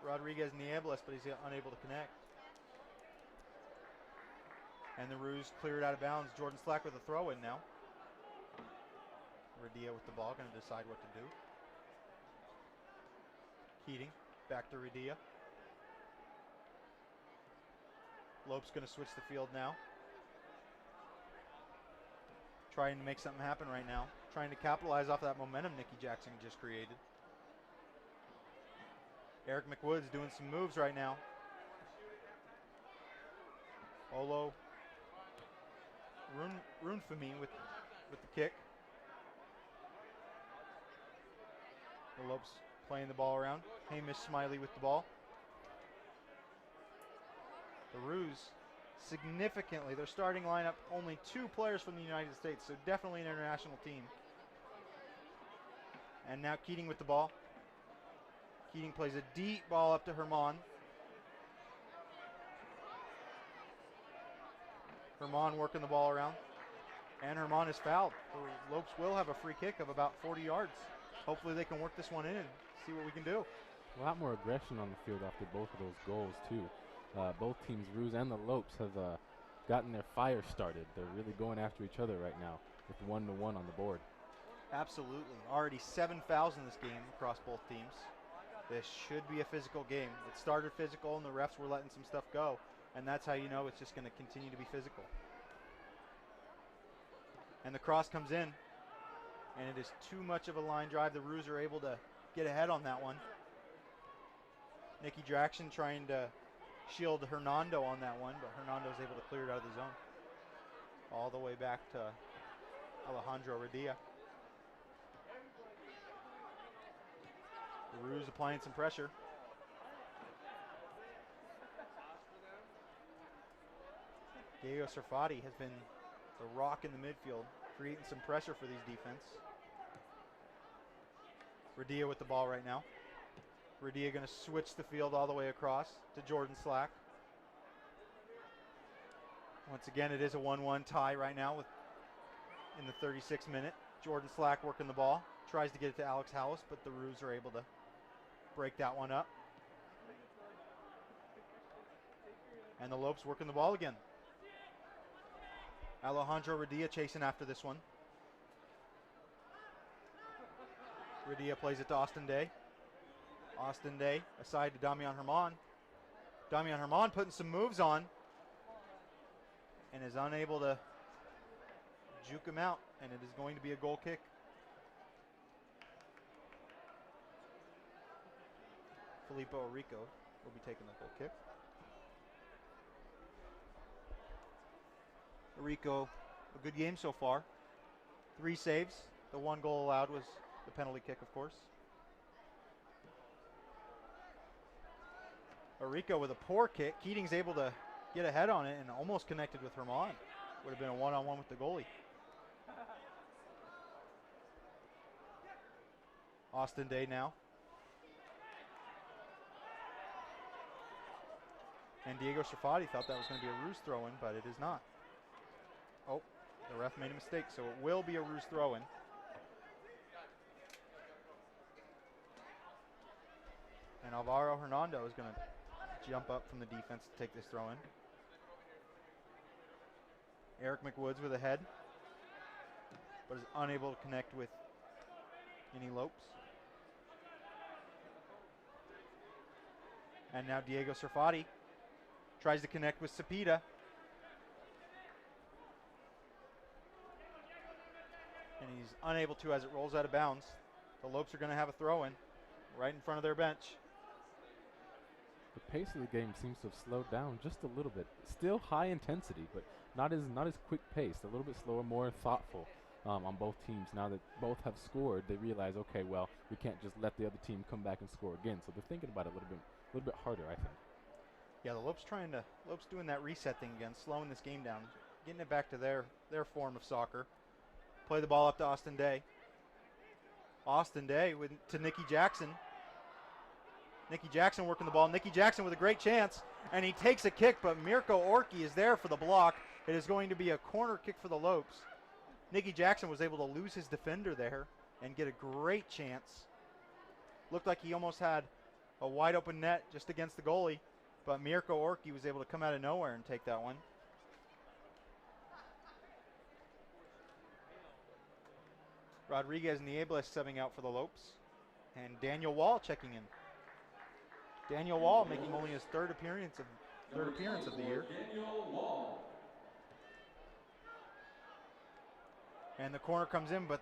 Rodriguez Nieblas, but he's unable to connect. And the Roos cleared out of bounds. Jordan Slack with a throw in now. Radia with the ball, going to decide what to do. Keating, back to Radia. Lope's going to switch the field now. Trying to make something happen right now. Trying to capitalize off that momentum Nikki Jackson just created. Eric McWood's doing some moves right now. Olo Runfami with the kick. The Lopes playing the ball around. Hamish Smiley with the ball. The Roos significantly, their starting lineup, only 2 players from the United States, so definitely an international team. And now Keating with the ball. Keating plays a deep ball up to Herman. Herman working the ball around. And Herman is fouled. The Lopes will have a free kick of about 40 yards. Hopefully they can work this one in and see what we can do. A lot more aggression on the field after both of those goals, too. Both teams, Roos and the Lopes, have gotten their fire started. They're really going after each other right now with 1-1 on the board. Absolutely. Already 7 fouls in this game across both teams. This should be a physical game. It started physical and the refs were letting some stuff go. And that's how you know it's just going to continue to be physical. And the cross comes in. And it is too much of a line drive. The Roos are able to get ahead on that one. Nikki Jackson trying to shield Hernando on that one, but Hernando's able to clear it out of the zone. All the way back to Alejandro Radia. The Roos applying some pressure. Diego Sarfati has been the rock in the midfield, creating some pressure for these defense. Radia with the ball right now. Radia going to switch the field all the way across to Jordan Slack. Once again, it is a 1-1 tie right now in the 36th minute. Jordan Slack working the ball. Tries to get it to Alex Hallis, but the Roos are able to break that one up. And the Lopes working the ball again. Alejandro Radia chasing after this one. Radia plays it to Austin Day. Austin Day aside to Damian Herman. Damian Herman putting some moves on and is unable to juke him out, and it is going to be a goal kick. Filippo Orico will be taking the goal kick. Orico, a good game so far. 3 saves. The 1 goal allowed was the penalty kick, of course. Orico with a poor kick. Keating's able to get ahead on it and almost connected with Herman. Would have been a one-on-one with the goalie. Austin Day now. And Diego Sarfati thought that was going to be a Roos throw-in, but it is not. Oh, the ref made a mistake, so it will be a Roos throw-in. And Alvaro Hernando is going to jump up from the defense to take this throw-in. Eric McWoods with a head, but is unable to connect with any Lopes. And now Diego Sarfati tries to connect with Cepeda. And he's unable to as it rolls out of bounds. The Lopes are going to have a throw-in right in front of their bench. The pace of the game seems to have slowed down just a little bit. Still high intensity, but not as quick paced. A little bit slower, more thoughtful on both teams. Now that both have scored, they realize, okay, well, we can't just let the other team come back and score again. So they're thinking about it a little bit harder, I think. Yeah, the Lopes doing that reset thing again, slowing this game down, getting it back to their form of soccer. Play the ball up to Austin Day. Austin Day to Nikki Jackson. Nikki Jackson working the ball. Nikki Jackson with a great chance, and he takes a kick, but Mirko Orki is there for the block. It is going to be a corner kick for the Lopes. Nikki Jackson was able to lose his defender there and get a great chance. Looked like he almost had a wide open net just against the goalie, but Mirko Orki was able to come out of nowhere and take that one. Rodriguez Niebles subbing out for the Lopes, and Daniel Wall checking in. Daniel Wall making only his third appearance of the year. And the corner comes in, but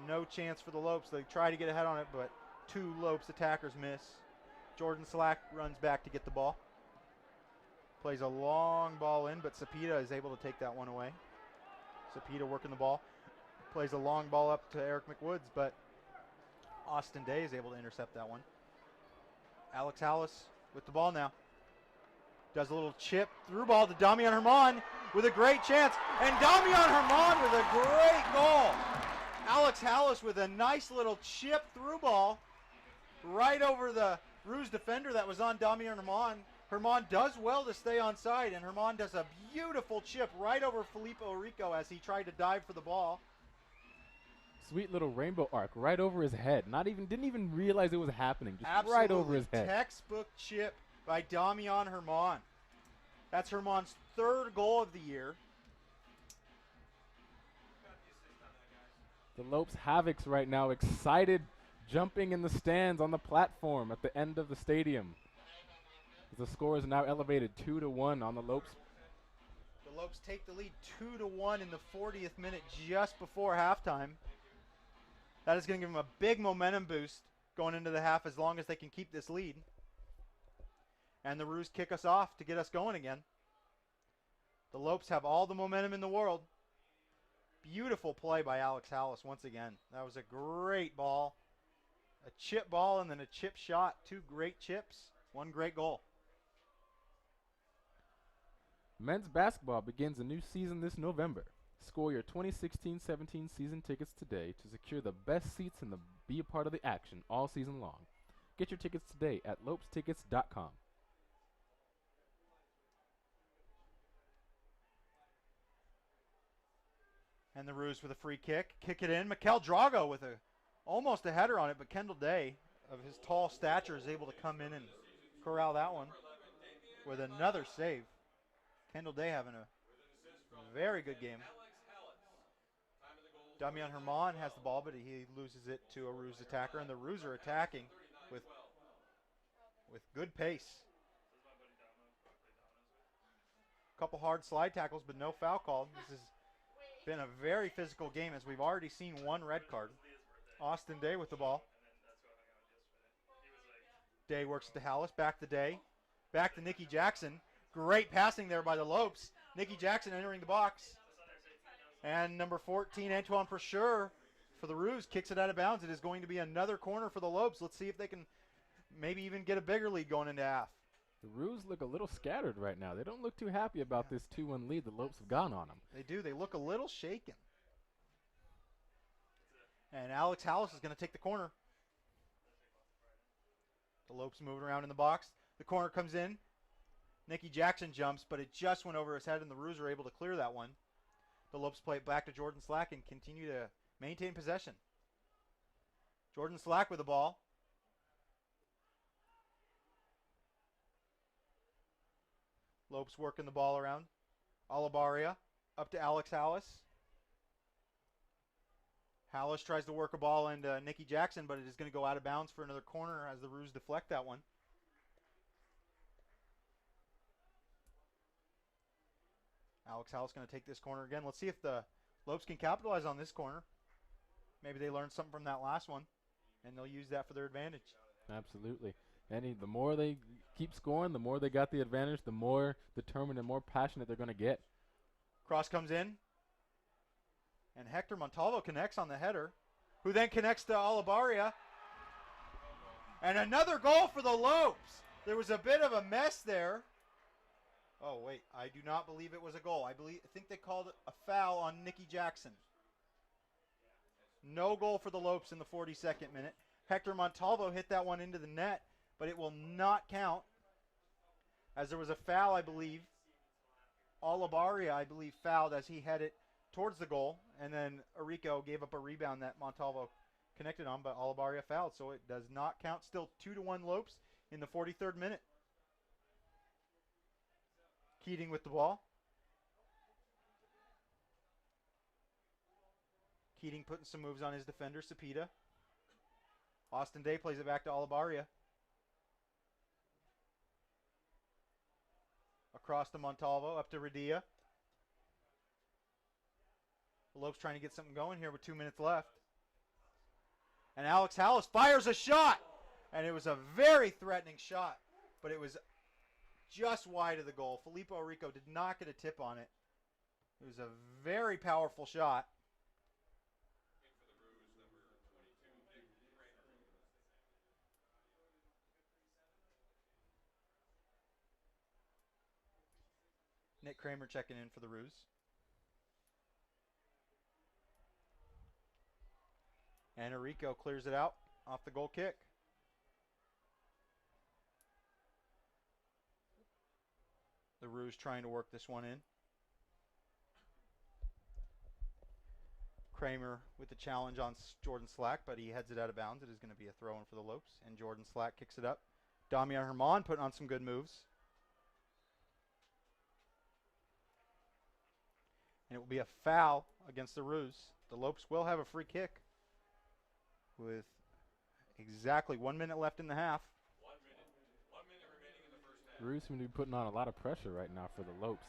no chance for the Lopes. They try to get ahead on it, but two Lopes attackers miss. Jordan Slack runs back to get the ball. Plays a long ball in, but Cepeda is able to take that one away. Cepeda working the ball. Plays a long ball up to Eric McWoods, but Austin Day is able to intercept that one. Alex Hallis with the ball now. Does a little chip through ball to Damian Herman with a great chance. And Damian Herman with a great goal. Alex Hallis with a nice little chip through ball right over the Ruse defender that was on Damian Herman. Herman does well to stay on side, and Herman does a beautiful chip right over Filippo Rico as he tried to dive for the ball. Sweet little rainbow arc right over his head. Didn't even realize it was happening. Just Absolutely. Right over his head. Textbook chip by Damian Herman. That's Herman's third goal of the year. The Lopes Havocs right now excited, jumping in the stands on the platform at the end of the stadium. The score is now elevated 2-1 on the Lopes. The Lopes take the lead 2-1 in the 40th minute just before halftime. That is going to give them a big momentum boost going into the half as long as they can keep this lead. And the Roos kick us off to get us going again. The Lopes have all the momentum in the world. Beautiful play by Alex Hallis once again. That was a great ball. A chip ball and then a chip shot. Two great chips. One great goal. Men's basketball begins a new season this November. Score your 2016-17 season tickets today to secure the best seats and be a part of the action all season long. Get your tickets today at lopestickets.com. And the Roos with a free kick. Kick it in. Mikel Drago with almost a header on it, but Kendall Day, of his tall stature, is able to come in and corral that one with another save. Kendall Day having a very good game. Damian Herman has the ball, but he loses it to a Ruse attacker, and the Ruse are attacking with good pace. A couple hard slide tackles, but no foul call. This has been a very physical game as we've already seen one red card. Austin Day with the ball. Day works to Hallis, back to Day. Back to Nikki Jackson. Great passing there by the Lopes. Nikki Jackson entering the box. And number 14, Antoine Precheur for the Ruse, kicks it out of bounds. It is going to be another corner for the Lopes. Let's see if they can maybe even get a bigger lead going into half. The Ruse look a little scattered right now. They don't look too happy about this 2-1 lead the Lopes have gone on them. They do. They look a little shaken. And Alex Hallis is going to take the corner. The Lopes moving around in the box. The corner comes in. Nikki Jackson jumps, but it just went over his head, and the Ruse are able to clear that one. The Lopes play it back to Jordan Slack and continue to maintain possession. Jordan Slack with the ball. Lopes working the ball around. Olabaria up to Alex Hallis. Hallis tries to work a ball into Nikki Jackson, but it is going to go out of bounds for another corner as the Ruse deflect that one. Alex Hallis going to take this corner again. Let's see if the Lopes can capitalize on this corner. Maybe they learned something from that last one, and they'll use that for their advantage. Absolutely. The more they keep scoring, the more they got the advantage, the more determined and more passionate they're going to get. Cross comes in, and Hector Montalvo connects on the header, who then connects to Olabaria. And another goal for the Lopes. There was a bit of a mess there. Oh, wait, I do not believe it was a goal. I think they called it a foul on Nikki Jackson. No goal for the Lopes in the 42nd minute. Hector Montalvo hit that one into the net, but it will not count, as there was a foul, I believe. Olabarria, I believe, fouled as he headed towards the goal, and then Arico gave up a rebound that Montalvo connected on, but Olabarria fouled, so it does not count. Still 2-1 Lopes in the 43rd minute. Keating with the ball. Keating putting some moves on his defender, Cepeda. Austin Day plays it back to Olabarria. Across to Montalvo, up to Radia. The Lopes trying to get something going here with 2 minutes left. And Alex Hallis fires a shot. And it was a very threatening shot, but it was just wide of the goal. Filippo Arico did not get a tip on it. It was a very powerful shot. Nick Kramer checking in for the Ruse. And Arico clears it out off the goal kick. The Ruse trying to work this one in. Kramer with the challenge on Jordan Slack, but he heads it out of bounds. It is going to be a throw-in for the Lopes, and Jordan Slack kicks it up. Damian Herman putting on some good moves. And it will be a foul against the Ruse. The Lopes will have a free kick with exactly 1 minute left in the half. 1 minute remaining in the first half. Ruse seem to be putting on a lot of pressure right now for the Lopes.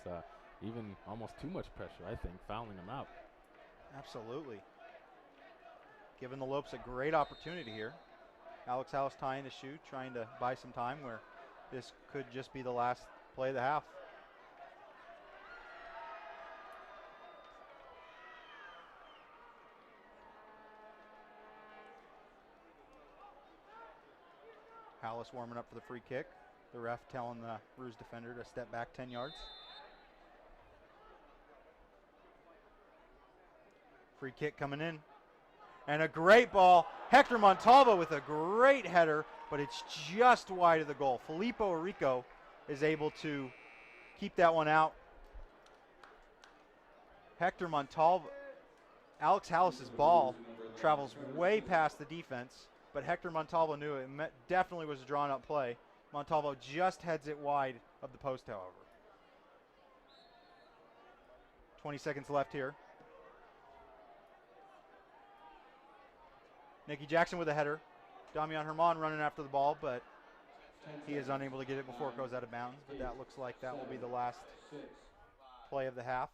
Even almost too much pressure, I think, fouling them out. Absolutely. Giving the Lopes a great opportunity here. Alex House tying the shoe, trying to buy some time where this could just be the last play of the half. Hallis warming up for the free kick. The ref telling the Ruse defender to step back 10 yards. Free kick coming in. And a great ball. Hector Montalvo with a great header, but it's just wide of the goal. Filippo Arico is able to keep that one out. Hector Montalvo, Alex Hallis's ball travels way past the defense, but Hector Montalvo knew it definitely was a drawn up play. Montalvo just heads it wide of the post, however. 20 seconds left here. Nicky Jackson with a header. Damian Herman running after the ball, but he is unable to get it before it goes out of bounds. But that looks like that will be the last play of the half.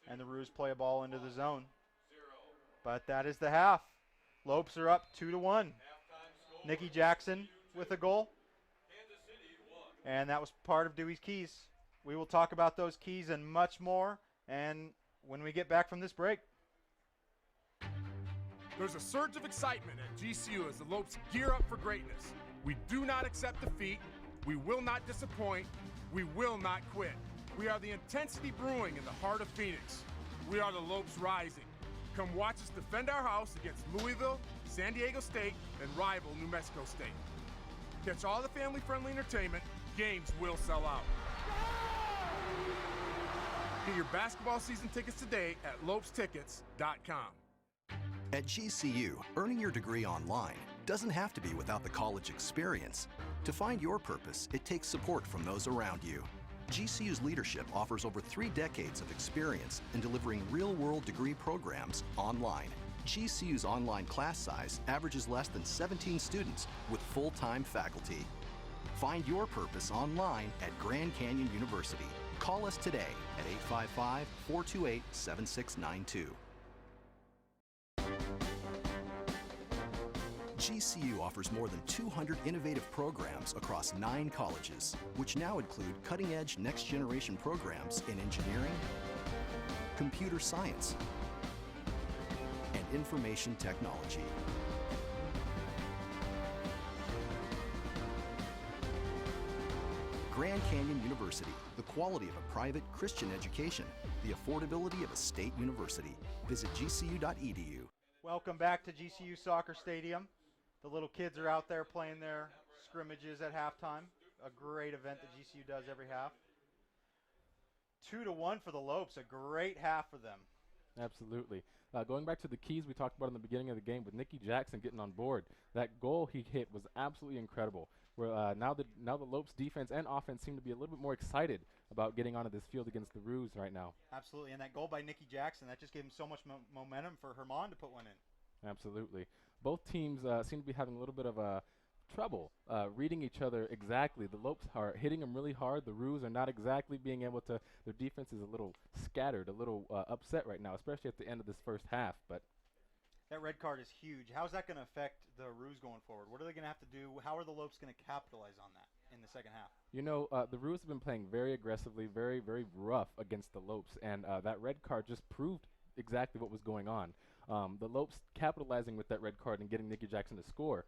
And the Ruse play a ball into the zone. But that is the half. Lopes are up 2-1. Nicky Jackson with a goal. And that was part of Dewey's keys. We will talk about those keys and much more and when we get back from this break. There's a surge of excitement at GCU as the Lopes gear up for greatness. We do not accept defeat. We will not disappoint. We will not quit. We are the intensity brewing in the heart of Phoenix. We are the Lopes rising. Come watch us defend our house against Louisville, San Diego State, and rival New Mexico State. Catch all the family-friendly entertainment. Games will sell out. Get your basketball season tickets today at lopestickets.com. At GCU, earning your degree online doesn't have to be without the college experience. To find your purpose, it takes support from those around you. GCU's leadership offers over 3 decades of experience in delivering real-world degree programs online. GCU's online class size averages less than 17 students with full-time faculty. Find your purpose online at Grand Canyon University. Call us today at 855-428-7692. GCU offers more than 200 innovative programs across 9 colleges, which now include cutting-edge next-generation programs in engineering, computer science, and information technology. Grand Canyon University, the quality of a private Christian education, the affordability of a state university. Visit gcu.edu. Welcome back to GCU Soccer Stadium. The little kids are out there playing their scrimmages at halftime. A great event that GCU does every half. 2-1 for the Lopes, a great half for them. Absolutely. Going back to the keys we talked about in the beginning of the game with Nicky Jackson getting on board, that goal he hit was absolutely incredible. Where now the Lopes defense and offense seem to be a little bit more excited about getting onto this field against the Roos right now. Absolutely, and that goal by Nicky Jackson, that just gave him so much momentum for Herman to put one in. Absolutely. Both teams seem to be having a little bit of trouble reading each other exactly. The Lopes are hitting them really hard. The Roos are not exactly being able to. Their defense is a little scattered, a little upset right now, especially at the end of this first half. But that red card is huge. How's that going to affect the Roos going forward? What are they going to have to do? How are the Lopes going to capitalize on that in the second half? You know, the Roos have been playing very aggressively, very, very rough against the Lopes, and that red card just proved exactly what was going on. The Lopes capitalizing with that red card and getting Nicky Jackson to score,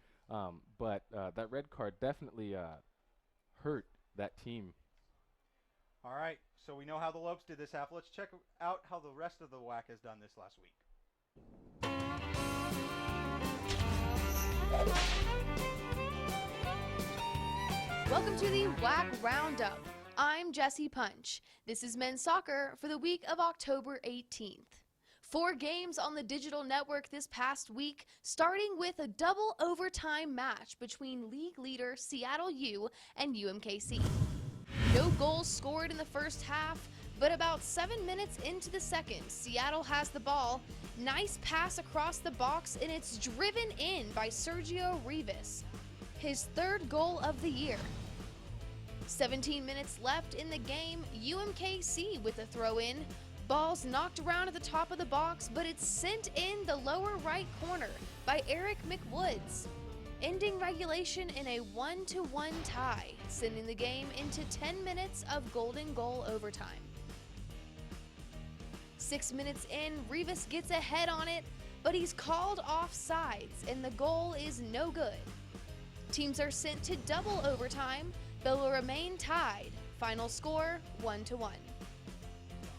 but that red card definitely hurt that team. All right, so we know how the Lopes did this half. Let's check out how the rest of the WAC has done this last week. Welcome to the WAC Roundup. I'm Jesse Punch. This is men's soccer for the week of October 18th. 4 games on the digital network this past week, starting with a double overtime match between league leader Seattle U and UMKC. No goals scored in the first half, but about 7 minutes into the second, Seattle has the ball. Nice pass across the box, and it's driven in by Sergio Rivas, his 3rd goal of the year. 17 minutes left in the game, UMKC with a throw-in. Ball's knocked around at the top of the box, but it's sent in the lower right corner by Eric McWoods, ending regulation in a 1-1 tie, sending the game into 10 minutes of golden goal overtime. 6 minutes in, Rivas gets ahead on it, but he's called offsides, and the goal is no good. Teams are sent to double overtime, but will remain tied. Final score, 1-1.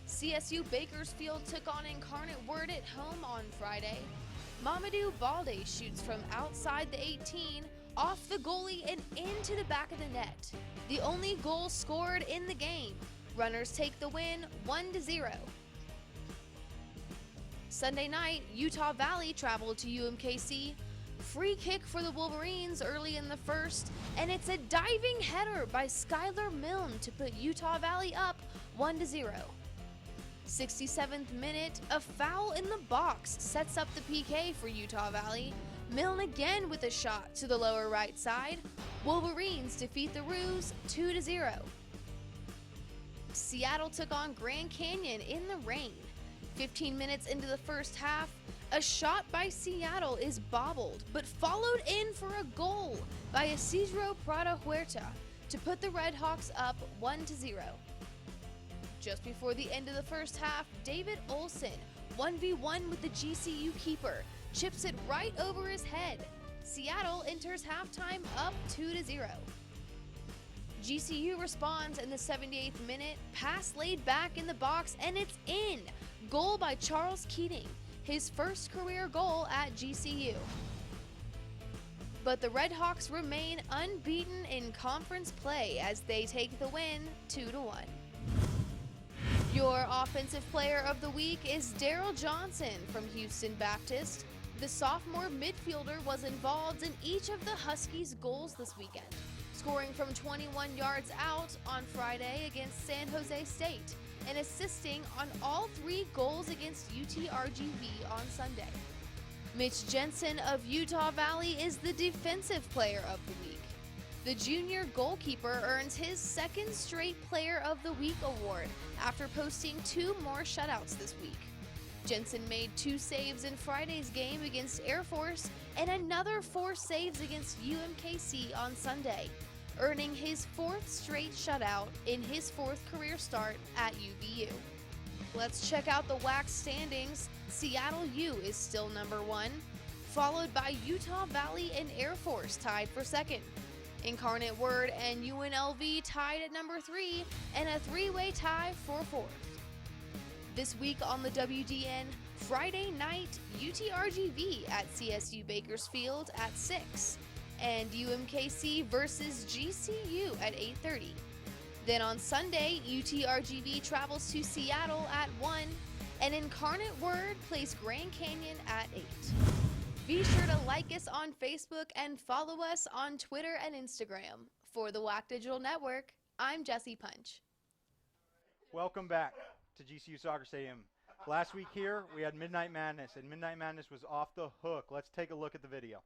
CSU Bakersfield took on Incarnate Word at home on Friday. Mamadou Balde shoots from outside the 18, off the goalie and into the back of the net. The only goal scored in the game. Runners take the win 1-0. Sunday night, Utah Valley traveled to UMKC. Free kick for the Wolverines early in the first, and it's a diving header by Skylar Milne to put Utah Valley up 1-0. 67th minute, a foul in the box sets up the PK for Utah Valley. Milne again with a shot to the lower right side. Wolverines defeat the Roos 2-0. Seattle took on Grand Canyon in the rain. 15 minutes into the first half, a shot by Seattle is bobbled, but followed in for a goal by Isidro Prada Huerta to put the Red Hawks up 1-0. Just before the end of the first half, David Olson, 1v1 with the GCU keeper, chips it right over his head. Seattle enters halftime up 2-0. GCU responds in the 78th minute, pass laid back in the box, and it's in. Goal by Charles Keating, his first career goal at GCU. But the Red Hawks remain unbeaten in conference play as they take the win 2-1. Your offensive player of the week is Daryl Johnson from Houston Baptist. The sophomore midfielder was involved in each of the Huskies' goals this weekend, scoring from 21 yards out on Friday against San Jose State and assisting on all 3 goals against UTRGV on Sunday. Mitch Jensen of Utah Valley is the defensive player of the week. The junior goalkeeper earns his 2nd straight Player of the Week award after posting 2 more shutouts this week. Jensen made 2 saves in Friday's game against Air Force and another 4 saves against UMKC on Sunday, earning his 4th straight shutout in his 4th career start at UVU. Let's check out the WAC standings. Seattle U is still number 1, followed by Utah Valley and Air Force tied for 2nd. Incarnate Word and UNLV tied at number 3, and a three-way tie for 4th. This week on the WDN, Friday night, UTRGV at CSU Bakersfield at 6, and UMKC versus GCU at 8:30. Then on Sunday, UTRGV travels to Seattle at 1, and Incarnate Word plays Grand Canyon at 8. Be sure to like us on Facebook and follow us on Twitter and Instagram. For the WAC Digital Network, I'm Jessie Punch. Welcome back to GCU Soccer Stadium. Last week here, we had Midnight Madness, and Midnight Madness was off the hook. Let's take a look at the video.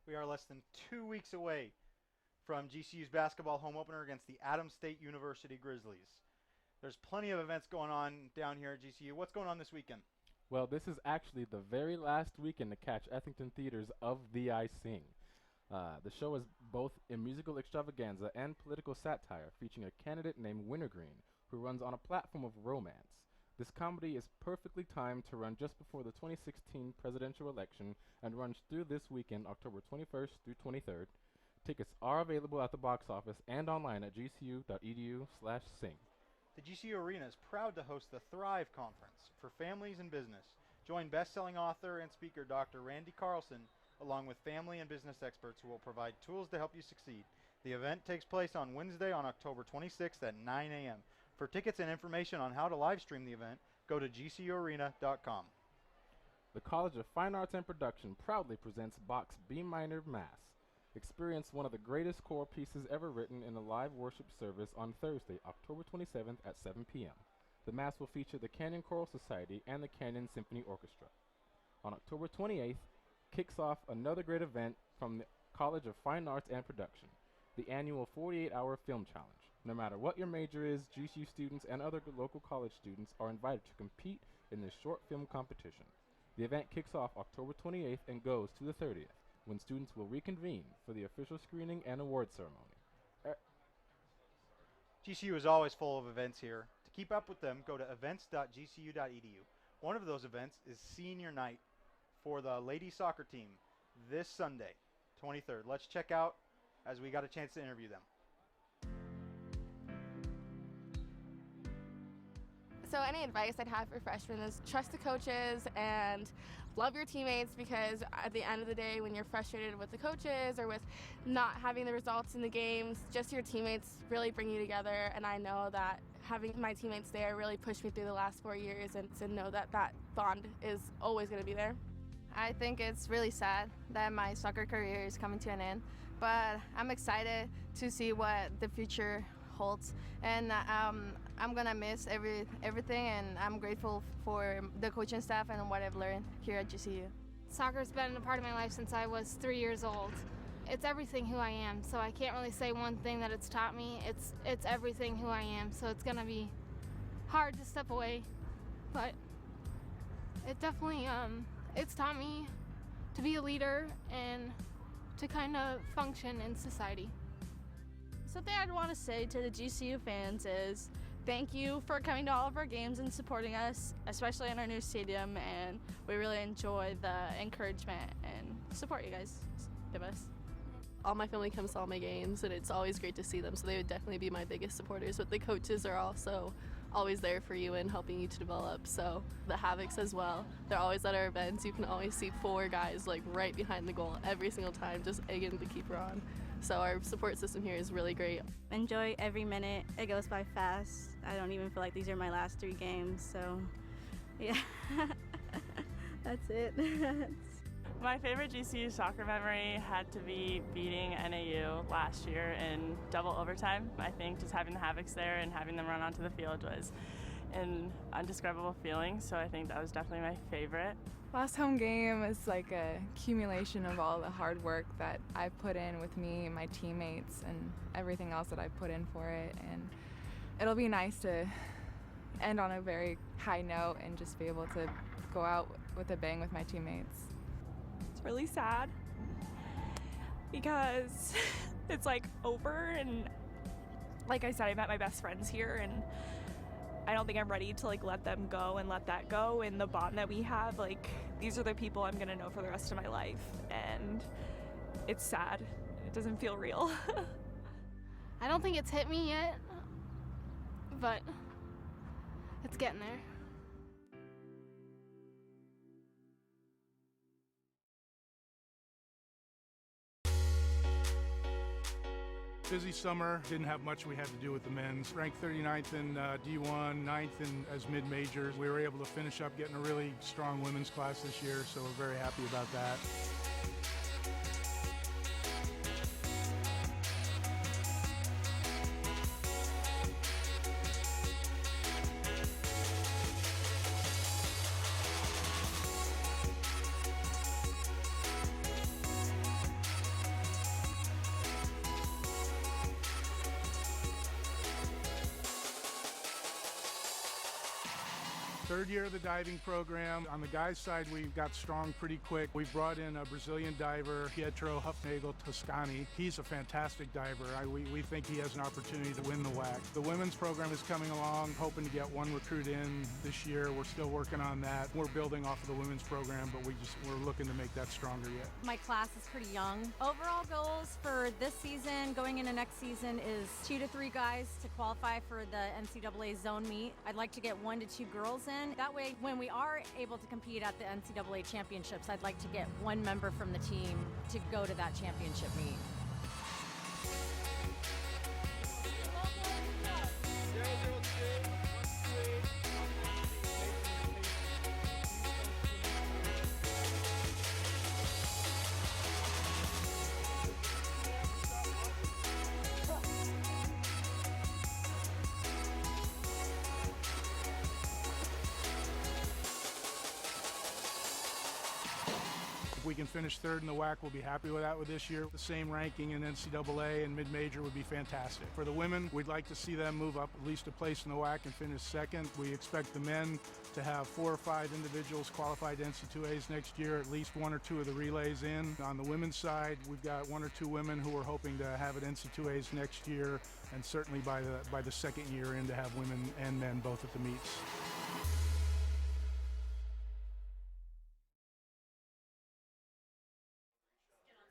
We are less than 2 weeks away from GCU's basketball home opener against the Adams State University Grizzlies. There's plenty of events going on down here at GCU. What's going on this weekend? Well, this is actually the very last weekend to catch Ethington Theaters of the I Sing. The show is both a musical extravaganza and political satire, featuring a candidate named Wintergreen, who runs on a platform of romance. This comedy is perfectly timed to run just before the 2016 presidential election and runs through this weekend, October 21st through 23rd. Tickets are available at the box office and online at gcu.edu/sing. The GCU Arena is proud to host the Thrive Conference for families and business. Join best-selling author and speaker Dr. Randy Carlson, along with family and business experts who will provide tools to help you succeed. The event takes place on Wednesday on October 26th at 9 a.m. For tickets and information on how to live stream the event, go to gcuarena.com. The College of Fine Arts and Production proudly presents Bach's B minor Mass. Experience one of the greatest choral pieces ever written in a live worship service on Thursday, October 27th at 7 p.m. The Mass will feature the Canyon Choral Society and the Canyon Symphony Orchestra. On October 28th, kicks off another great event from the College of Fine Arts and Production, the annual 48-hour film challenge. No matter what your major is, GCU students and other local college students are invited to compete in this short film competition. The event kicks off October 28th and goes to the 30th, when students will reconvene for the official screening and award ceremony. GCU is always full of events here. To keep up with them, go to events.gcu.edu. One of those events is Senior Night for the ladies soccer team this Sunday, 23rd. Let's check out as we got a chance to interview them. So any advice I'd have for freshmen is trust the coaches and love your teammates, because at the end of the day, when you're frustrated with the coaches or with not having the results in the games, just your teammates really bring you together. And I know that having my teammates there really pushed me through the last 4 years, and to know that that bond is always going to be there. I think it's really sad that my soccer career is coming to an end, but I'm excited to see what the future holds, and I'm gonna miss everything, and I'm grateful for the coaching staff and what I've learned here at GCU. Soccer's been a part of my life since I was 3 years old. It's everything who I am, so I can't really say one thing that it's taught me. It's everything who I am, so it's gonna be hard to step away, but it definitely it's taught me to be a leader and to kind of function in society. Something I'd want to say to the GCU fans is thank you for coming to all of our games and supporting us, especially in our new stadium, and we really enjoy the encouragement and support you guys give us. All my family comes to all my games, and it's always great to see them, so they would definitely be my biggest supporters. But the coaches are also always there for you and helping you to develop. So the Havocs as well, they're always at our events. You can always see 4 guys like right behind the goal every single time, just egging the keeper on. So our support system here is really great. Enjoy every minute. It goes by fast. I don't even feel like these are my last 3 games, so yeah. That's it. My favorite GCU soccer memory had to be beating NAU last year in double overtime. I think just having the Havocs there and having them run onto the field was an indescribable feeling, so I think that was definitely my favorite. Last home game is like a accumulation of all the hard work that I've put in with me and my teammates and everything else that I've put in for it, and it'll be nice to end on a very high note and just be able to go out with a bang with my teammates. It's really sad because it's like over, and like I said, I met my best friends here, and I don't think I'm ready to like let them go and let that go, and the bond that we have, like these are the people I'm gonna know for the rest of my life, and it's sad. It doesn't feel real. I don't think it's hit me yet, but it's getting there. Busy summer, didn't have much we had to do with the men's. Ranked 39th in D1, 9th as mid-majors. We were able to finish up getting a really strong women's class this year, so we're very happy about that. Third year of the diving program. On the guys' side, we got strong pretty quick. We brought in a Brazilian diver, Pietro Hufnagel Toscani. He's a fantastic diver. We think he has an opportunity to win the WAC. The women's program is coming along, hoping to get one recruit in this year. We're still working on that. We're building off of the women's program, but we're looking to make that stronger yet. My class is pretty young. Overall goals for this season, going into next season, is 2 to 3 guys to qualify for the NCAA zone meet. I'd like to get 1 to 2 girls in. That way, when we are able to compete at the NCAA championships, I'd like to get 1 member from the team to go to that championship meet. If we can finish third in the WAC, we'll be happy with that with this year. The same ranking in NCAA and mid-major would be fantastic. For the women, we'd like to see them move up at least a place in the WAC and finish second. We expect the men to have 4 or 5 individuals qualified to NC2As next year, at least 1 or 2 of the relays in. On the women's side, we've got 1 or 2 women who are hoping to have at NC2As next year, and certainly by the second year in to have women and men both at the meets.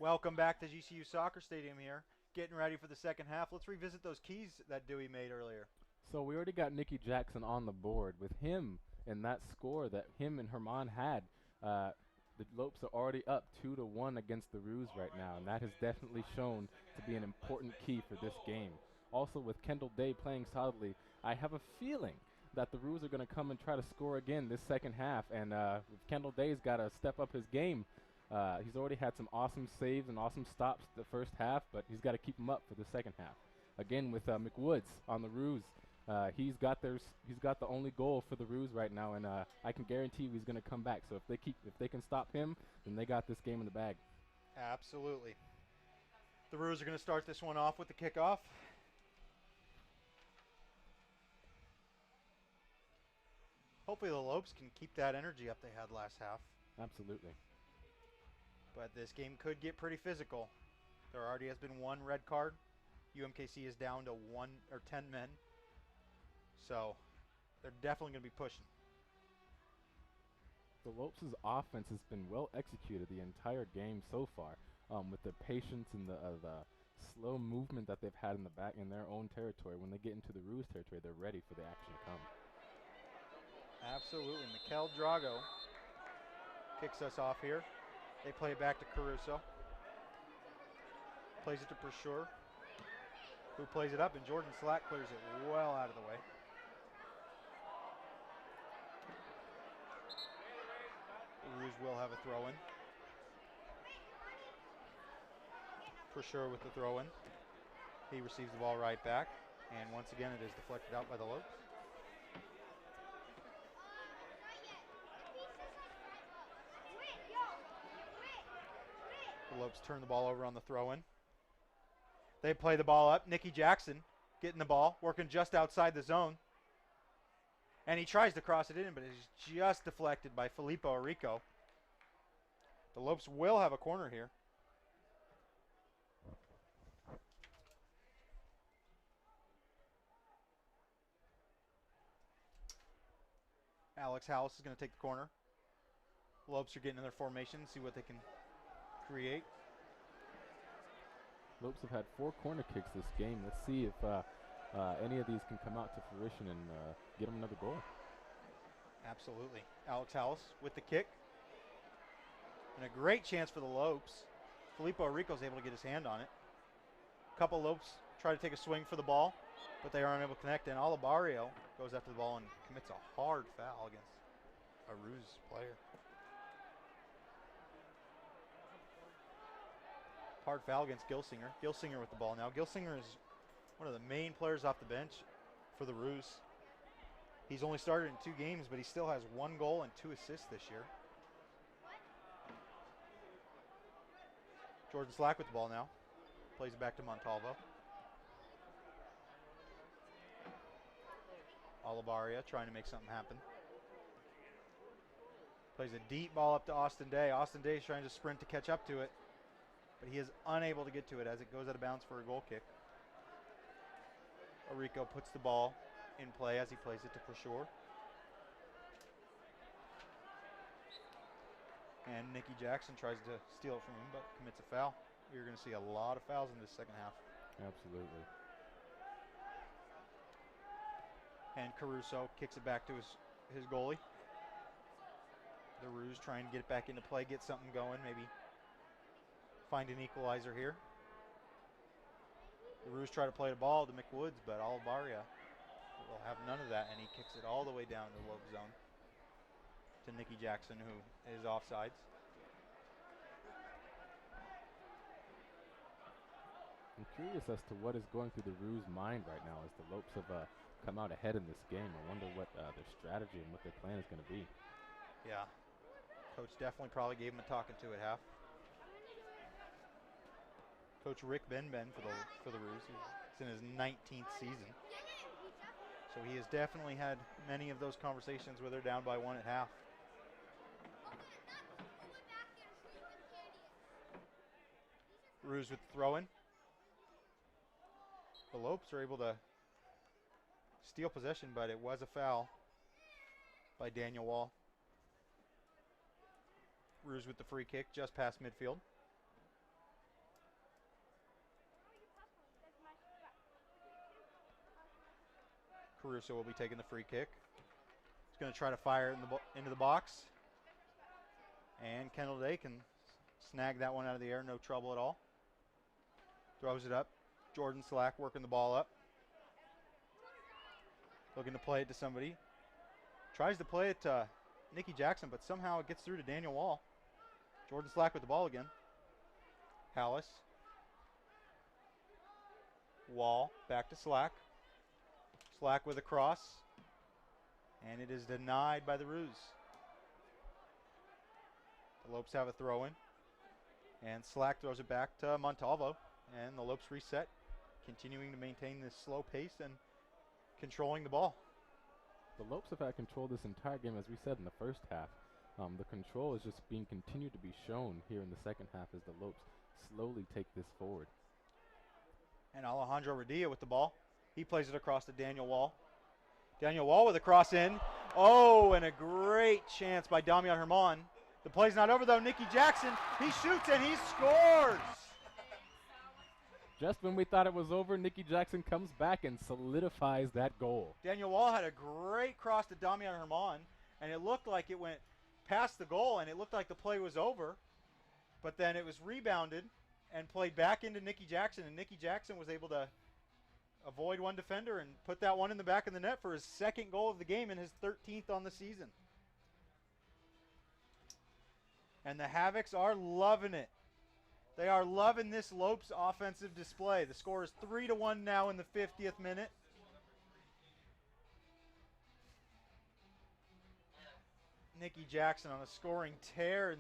Welcome back to GCU Soccer Stadium here. Getting ready for the second half. Let's revisit those keys that Dewey made earlier. So we already got Nikki Jackson on the board. With him and that score that him and Herman had, the Lopes are already up 2-1 against the Roos right now, and that has definitely shown to be an important key for this game. Also, with Kendall Day playing solidly, I have a feeling that the Roos are going to come and try to score again this second half, and Kendall Day's got to step up his game. He's already had some awesome saves and awesome stops the first half, but he's got to keep them up for the second half. Again, with McWoods on the Roos, he's got the only goal for the Roos right now, and I can guarantee he's going to come back. So if they can stop him, then they got this game in the bag. Absolutely. The Roos are going to start this one off with the kickoff. Hopefully the Lopes can keep that energy up they had last half. Absolutely. But this game could get pretty physical. There already has been 1 red card. UMKC is down to 10 men. So they're definitely going to be pushing. The Lopes' offense has been well executed the entire game so far, with the patience and the slow movement that they've had in the back in their own territory. When they get into the Roos territory, they're ready for the action to come. Absolutely. Mikel Drago kicks us off here. They play it back to Caruso. Plays it to Persure, who plays it up, and Jordan Slack clears it well out of the way. The Roos will have a throw-in. For sure with the throw-in. He receives the ball right back. And once again, it is deflected out by the Lopes. The Lopes turn the ball over on the throw-in. They play the ball up. Nikki Jackson getting the ball, working just outside the zone. And he tries to cross it in, but it's just deflected by Filippo Arrico. The Lopes will have a corner here. Alex House is going to take the corner. Lopes are getting in their formation, see what they can create. Lopes have had 4 corner kicks this game. Let's see if any of these can come out to fruition and get them another goal. Absolutely. Alex House with the kick. And a great chance for the Lopes. Filippo Arrico's able to get his hand on it. A couple Lopes try to take a swing for the ball, but they aren't able to connect. And Olivario goes after the ball and commits a hard foul against a Ruse player. Hard foul against Gilsinger. Gilsinger with the ball now. Gilsinger is one of the main players off the bench for the Ruse. He's only started in 2 games, but he still has 1 goal and 2 assists this year. Jordan Slack with the ball now. Plays it back to Montalvo. Olivaria trying to make something happen. Plays a deep ball up to Austin Day. Austin Day is trying to sprint to catch up to it, but he is unable to get to it as it goes out of bounds for a goal kick. Arrico puts the ball in play as he plays it to Prashore. And Nikki Jackson tries to steal it from him, but commits a foul. You're going to see a lot of fouls in this second half. Absolutely. And Caruso kicks it back to his goalie. The Ruse trying to get it back into play, get something going, maybe find an equalizer here. The Ruse try to play the ball to McWoods, but Olivaria will have none of that, and he kicks it all the way down to the Lope zone to Nikki Jackson, who is offsides. I'm curious as to what is going through the Ruse mind right now as the Lopes have come out ahead in this game. I wonder what their strategy and what their plan is going to be. Yeah. Coach definitely probably gave him a talking to at half. Coach Rick Benben for the Ruse. He's in his 19th season. So he has definitely had many of those conversations where they're down by 1 at half. Ruse with the throw-in. The Lopes are able to steal possession, but it was a foul by Daniel Wall. Ruse with the free kick just past midfield. Caruso will be taking the free kick. He's going to try to fire it into the box. And Kendall Day can snag that one out of the air, no trouble at all. Throws it up. Jordan Slack working the ball up. Looking to play it to somebody. Tries to play it to Nikki Jackson, but somehow it gets through to Daniel Wall. Jordan Slack with the ball again. Hallis. Wall back to Slack. Slack with a cross. And it is denied by the Ruse. The Lopes have a throw-in. And Slack throws it back to Montalvo. And the Lopes reset, continuing to maintain this slow pace and controlling the ball. The Lopes have had control this entire game, as we said in the first half. The control is just being continued to be shown here in the second half as the Lopes slowly take this forward. And Alejandro Radia with the ball. He plays it across to Daniel Wall. Daniel Wall with a cross in. Oh, and a great chance by Damian Herman. The play's not over though. Nikki Jackson, he shoots and he scores. Just when we thought it was over, Nikki Jackson comes back and solidifies that goal. Daniel Wall had a great cross to Damian Herman, and it looked like it went past the goal, and it looked like the play was over. But then it was rebounded and played back into Nikki Jackson, and Nikki Jackson was able to avoid one defender and put that one in the back of the net for his second goal of the game and his 13th on the season. And the Havocs are loving it. They are loving this Lopes offensive display. The score is 3-1 now in the 50th minute. Nikki Jackson on a scoring tear in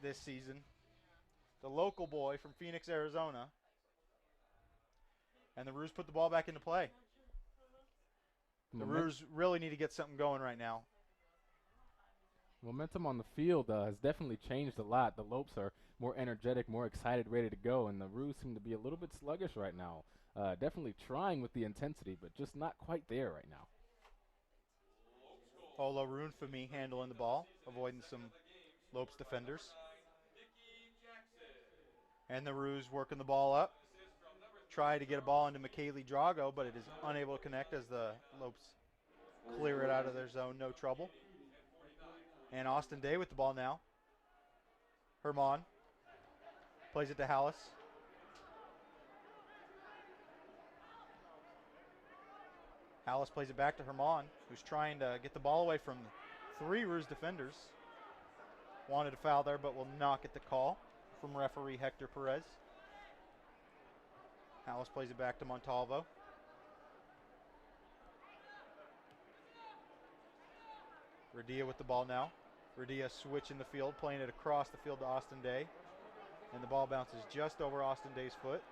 this season. The local boy from Phoenix, Arizona. And the Roos put the ball back into play. The Roos really need to get something going right now. Momentum on the field has definitely changed a lot. The Lopes are more energetic, more excited, ready to go, and the Roos seem to be a little bit sluggish right now. Definitely trying with the intensity, but just not quite there right now. Ola Runfemi handling the ball, avoiding some Lopes defenders. And the Roos working the ball up. Try to get a ball into McKaylee Drago, but it is unable to connect as the Lopes clear it out of their zone, no trouble. And Austin Day with the ball now. Herman plays it to Hallis. Hallis plays it back to Herman, who's trying to get the ball away from 3 Roos defenders. Wanted a foul there, but will not get the call from referee Hector Perez. Hallis plays it back to Montalvo. Radia with the ball now. Radia switching the field, playing it across the field to Austin Day. And the ball bounces just over Austin Day's foot.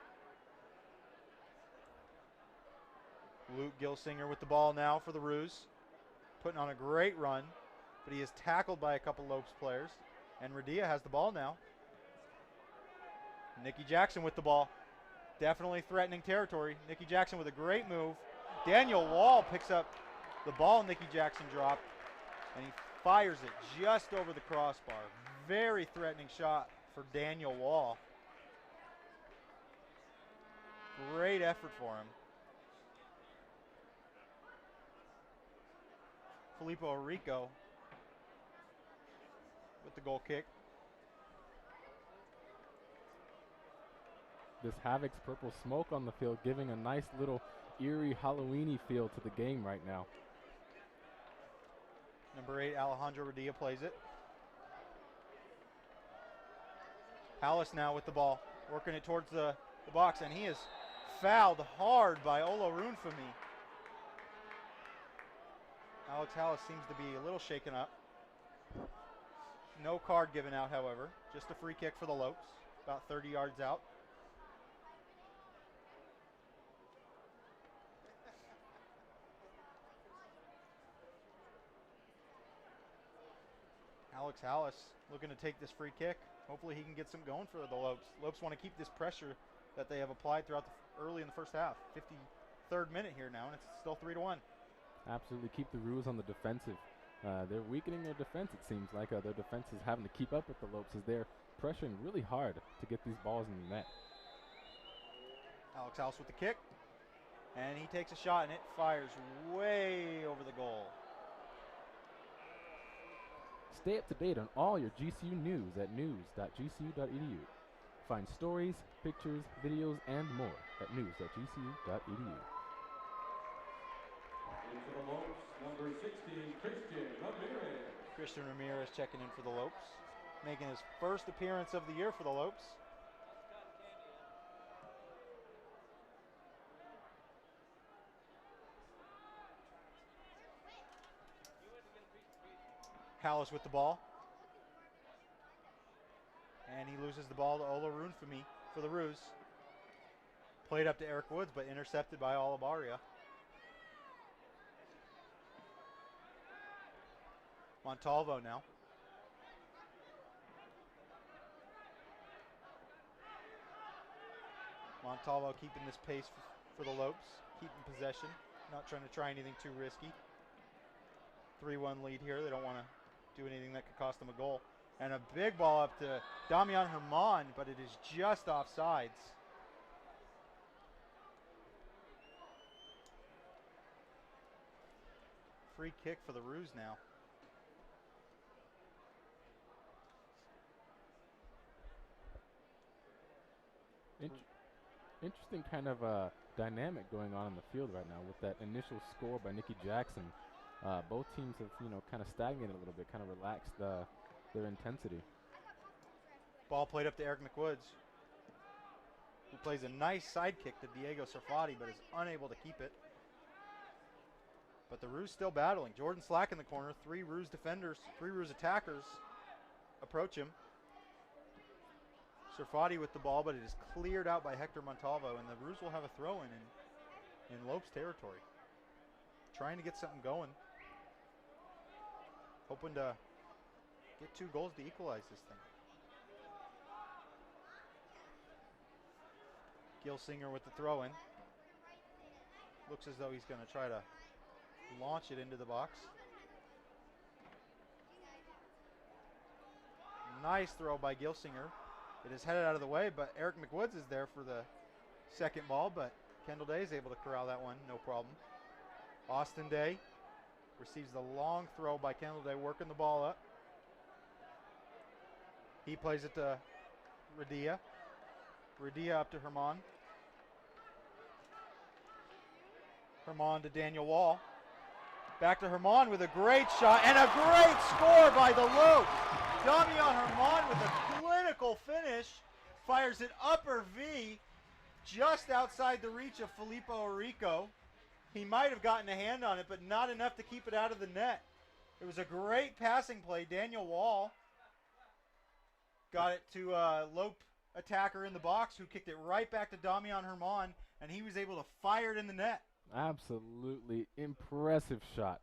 Luke Gilsinger with the ball now for the Roos. Putting on a great run, but he is tackled by a couple Lopes players. And Radia has the ball now. Nikki Jackson with the ball. Definitely threatening territory. Nikki Jackson with a great move. Daniel Wall picks up the ball Nikki Jackson dropped, and he fires it just over the crossbar. Very threatening shot for Daniel Wall. Great effort for him. Filippo Rico with the goal kick. This Havoc's purple smoke on the field giving a nice little eerie Halloween-y feel to the game right now. Number 8, Alejandro Radia plays it. Hallis now with the ball, working it towards the box, and he is fouled hard by Olo Runfemi. Alex Hallis seems to be a little shaken up. No card given out, however. Just a free kick for the Lopes, about 30 yards out. Alex Hallis looking to take this free kick. Hopefully he can get some going for the Lopes. Lopes want to keep this pressure that they have applied throughout early in the first half. 53rd minute here now, and it's still 3-1. Absolutely keep the Roos on the defensive. They're weakening their defense, it seems like. Their defense is having to keep up with the Lopes as they're pressuring really hard to get these balls in the net. Alex Hallis with the kick, and he takes a shot, and it fires way over the goal. Stay up to date on all your GCU news at news.gcu.edu. Find stories, pictures, videos, and more at news.gcu.edu. Into the Lopes, number 16, Christian Ramirez. Christian Ramirez checking in for the Lopes, making his first appearance of the year for the Lopes. Hallis with the ball. And he loses the ball to Ola Runfemi for the Roos. Played up to Eric Woods, but intercepted by Olabaria. Montalvo now. Montalvo keeping this pace for the Lopes, keeping possession, not trying to try anything too risky. 3-1 lead here. They don't want to do anything that could cost them a goal. And a big ball up to Damian Herman, but it is just offsides. Free kick for the Roos now. Interesting kind of dynamic going on in the field right now with that initial score by Nikki Jackson. Both teams have, kind of stagnated a little bit, kind of relaxed their intensity. Ball played up to Eric McWoods, who plays a nice side kick to Diego Sarfati, but is unable to keep it. But the Roos still battling. Jordan Slack in the corner. 3 Roos defenders, 3 Roos attackers approach him. Sarfati with the ball, but it is cleared out by Hector Montalvo, and the Roos will have a throw-in in Lopes territory. Trying to get something going. Hoping to get 2 goals to equalize this thing. Gilsinger with the throw-in. Looks as though he's going to try to launch it into the box. Nice throw by Gilsinger. It is headed out of the way, but Eric McWoods is there for the second ball, but Kendall Day is able to corral that one, no problem. Austin Day receives the long throw by Kendall Day, working the ball up. He plays it to Radia. Radia up to Herman. Herman to Daniel Wall. Back to Herman with a great shot and a great score by the Lopes. Damian Herman with a clinical finish. Fires it upper V just outside the reach of Filippo Orico. He might have gotten a hand on it, but not enough to keep it out of the net. It was a great passing play. Daniel Wall got it to a Lope attacker in the box who kicked it right back to Damian Herman, and he was able to fire it in the net. Absolutely impressive shot.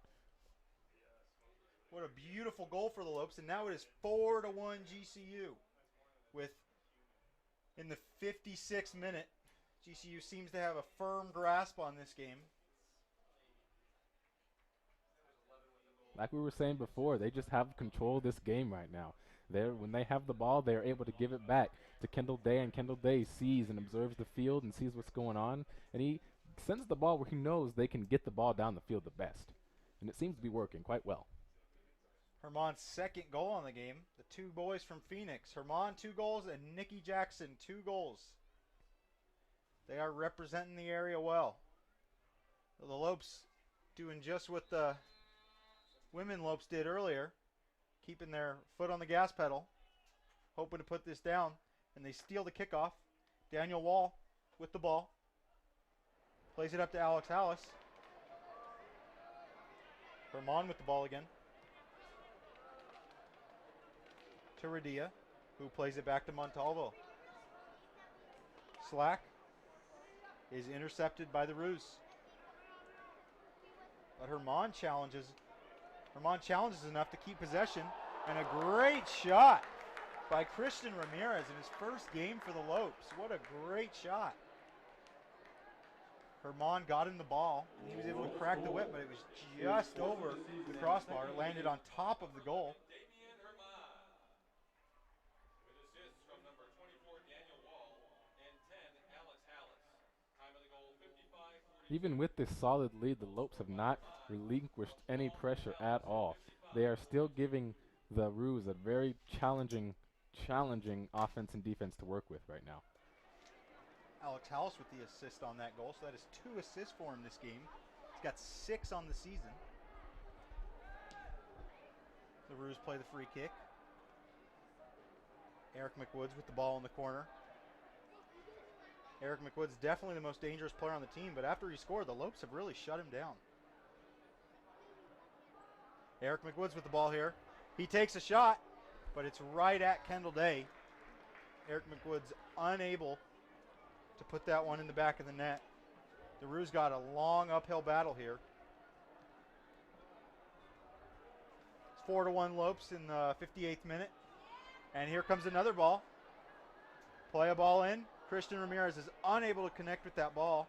What a beautiful goal for the Lopes, and now it is 4-1 GCU. With, in the 56th minute, GCU seems to have a firm grasp on this game. Like we were saying before, they just have control of this game right now. When they have the ball, they're able to give it back to Kendall Day, and Kendall Day sees and observes the field and sees what's going on, and he sends the ball where he knows they can get the ball down the field the best. And it seems to be working quite well. Herman's second goal on the game. The 2 boys from Phoenix. Herman 2 goals and Nikki Jackson 2 goals. They are representing the area well. The Lopes doing just what the women Lopes did earlier. Keeping their foot on the gas pedal. Hoping to put this down. And they steal the kickoff. Daniel Wall with the ball. Plays it up to Alex Hallis. Herman with the ball again. To Radia, who plays it back to Montalvo. Slack is intercepted by the Roos. But Herman challenges enough to keep possession. And a great shot by Christian Ramirez in his first game for the Lopes. What a great shot. Herman got him the ball, and he was able to crack the whip, but it was just over the crossbar. It landed on top of the goal. Even with this solid lead, the Lopes have not relinquished any pressure at all. They are still giving the Roos a very challenging offense and defense to work with right now. Alex Hallis with the assist on that goal, so that is 2 assists for him this game. He's got 6 on the season. The Roos play the free kick. Eric McWoods with the ball in the corner. Eric McWoods definitely the most dangerous player on the team, but after he scored, the Lopes have really shut him down. Eric McWoods with the ball here. He takes a shot, but it's right at Kendall Day. Eric McWoods unable to put that one in the back of the net. The Roos got a long uphill battle here. It's 4-1 Lopes in the 58th minute. And here comes another ball. Play a ball in. Christian Ramirez is unable to connect with that ball.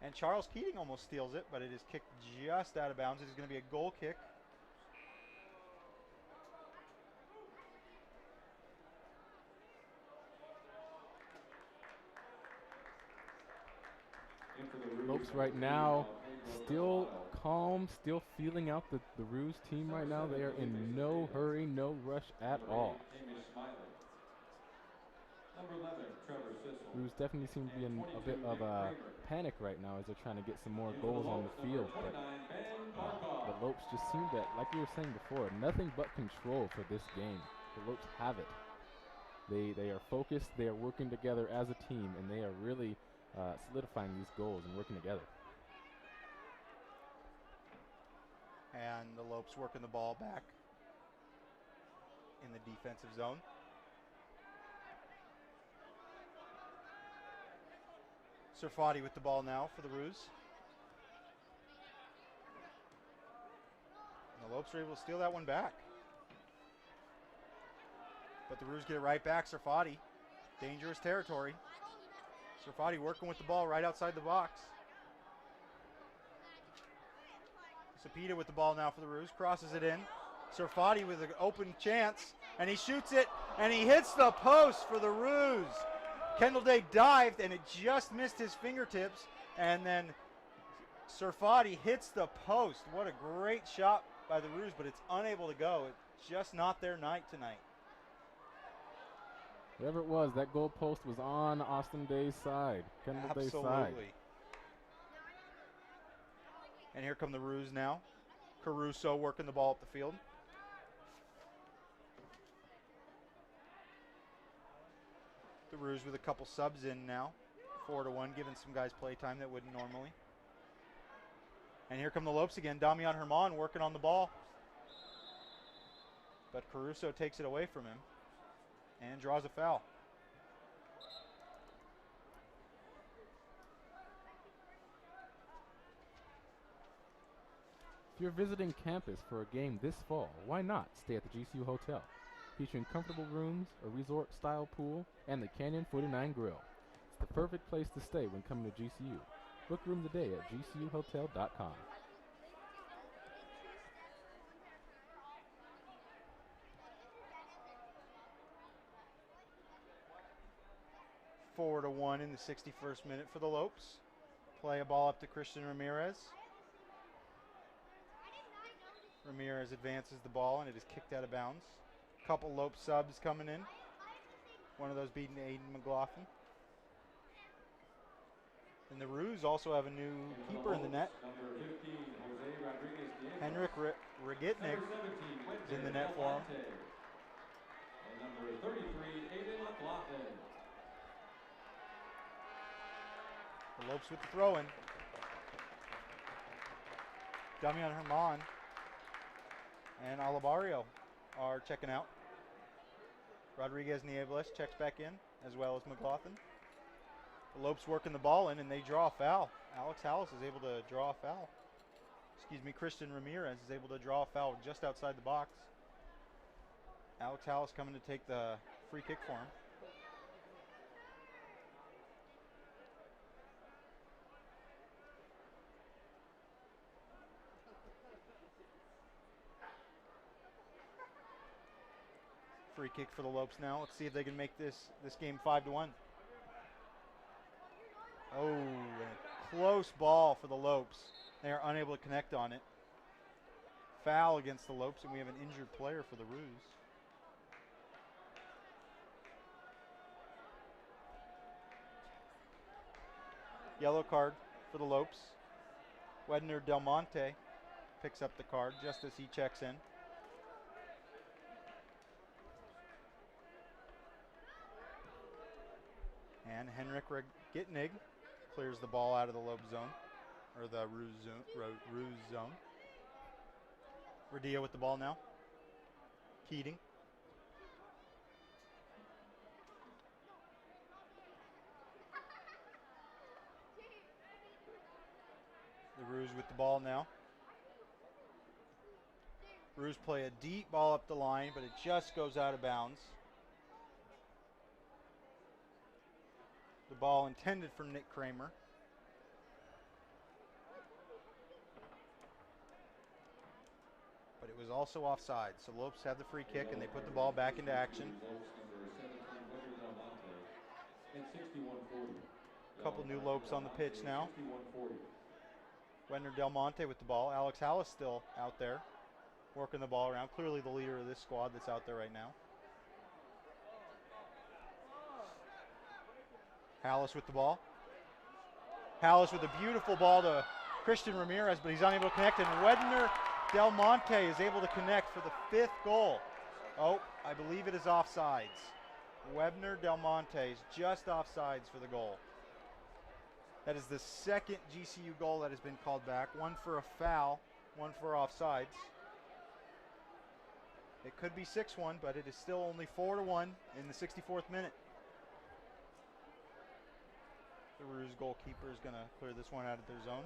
And Charles Keating almost steals it, but it is kicked just out of bounds. It is going to be a goal kick. Lopes right now still calm, still feeling out the Roos team right now. They are in no hurry, no rush at all. Roos definitely seem to be in a bit of a panic right now as they're trying to get some more goals on the field. But the Lopes just seem to, like we were saying before, nothing but control for this game. the Lopes have it. They are focused, they are working together as a team, and they are really solidifying these goals and working together. And the Lopes working the ball back in the defensive zone. Surfati with the ball now for the Roos. And the Lopes are able to steal that one back. But the Roos get it right back. Surfati, dangerous territory. Surfati working with the ball right outside the box. Sapita with the ball now for the Roos, crosses it in. Surfati with an open chance, and he shoots it, and he hits the post for the Roos. Kendall Day dived, and it just missed his fingertips, and then Surfati hits the post. What a great shot by the Roos, but it's unable to go. It's just not their night tonight. Whatever it was, that goal post was on Austin Day's side, Kendall Day's side. Absolutely. And here come the Roos now. Caruso working the ball up the field. The Roos with a couple subs in now. 4-1, giving some guys play time that wouldn't normally. And here come the Lopes again. Damian Herman working on the ball. But Caruso takes it away from him and draws a foul. If you're visiting campus for a game this fall, why not stay at the GCU Hotel, featuring comfortable rooms, a resort-style pool, and the Canyon 49 Grill. It's the perfect place to stay when coming to GCU. Book room today at gcuhotel.com. Four to 1 in the 61st minute for the Lopes. Play a ball up to Christian Ramirez. Ramirez advances the ball, and it is kicked out of bounds. Couple Lope subs coming in. One of those beating Aiden McLaughlin. And the Roos also have a new keeper in the net. Henrik Regitnik is in the net for him. And number 33, Aiden McLaughlin. The Lopes with the throw-in. Damian Herman and Alabario are checking out. Rodriguez Niebles checks back in, as well as McLaughlin. The Lopes working the ball in, and they draw a foul. Alex Hallis is able to draw a foul. Excuse me, Christian Ramirez is able to draw a foul just outside the box. Alex Hallis coming to take the free kick for him. Free kick for the Lopes now. Let's see if they can make this game 5-1. Oh, and a close ball for the Lopes. They are unable to connect on it. Foul against the Lopes, and we have an injured player for the Roos. Yellow card for the Lopes. Wedner Del Monte picks up the card just as he checks in. And Henrik Regitnig clears the ball out of the Lope zone, or the Roos zone. Radia with the ball now. Keating. The Roos with the ball now. Roos play a deep ball up the line, but it just goes out of bounds. The ball intended for Nick Kramer. But it was also offside. So Lopes had the free kick, and they put the ball back into action. A couple new Lopes on the pitch now. Wedner Del Monte with the ball. Alex Hallis still out there working the ball around. Clearly the leader of this squad that's out there right now. Hallis with the ball. Hallis with a beautiful ball to Christian Ramirez, but he's unable to connect. And Wedner Del Monte is able to connect for the 5th goal Oh, I believe it is offsides. Webner Del Monte is just offsides for the goal. That is the second GCU goal that has been called back. One for a foul, one for offsides. It could be 6-1, but it is still only 4-1 in the 64th minute. The Ruse goalkeeper is going to clear this one out of their zone.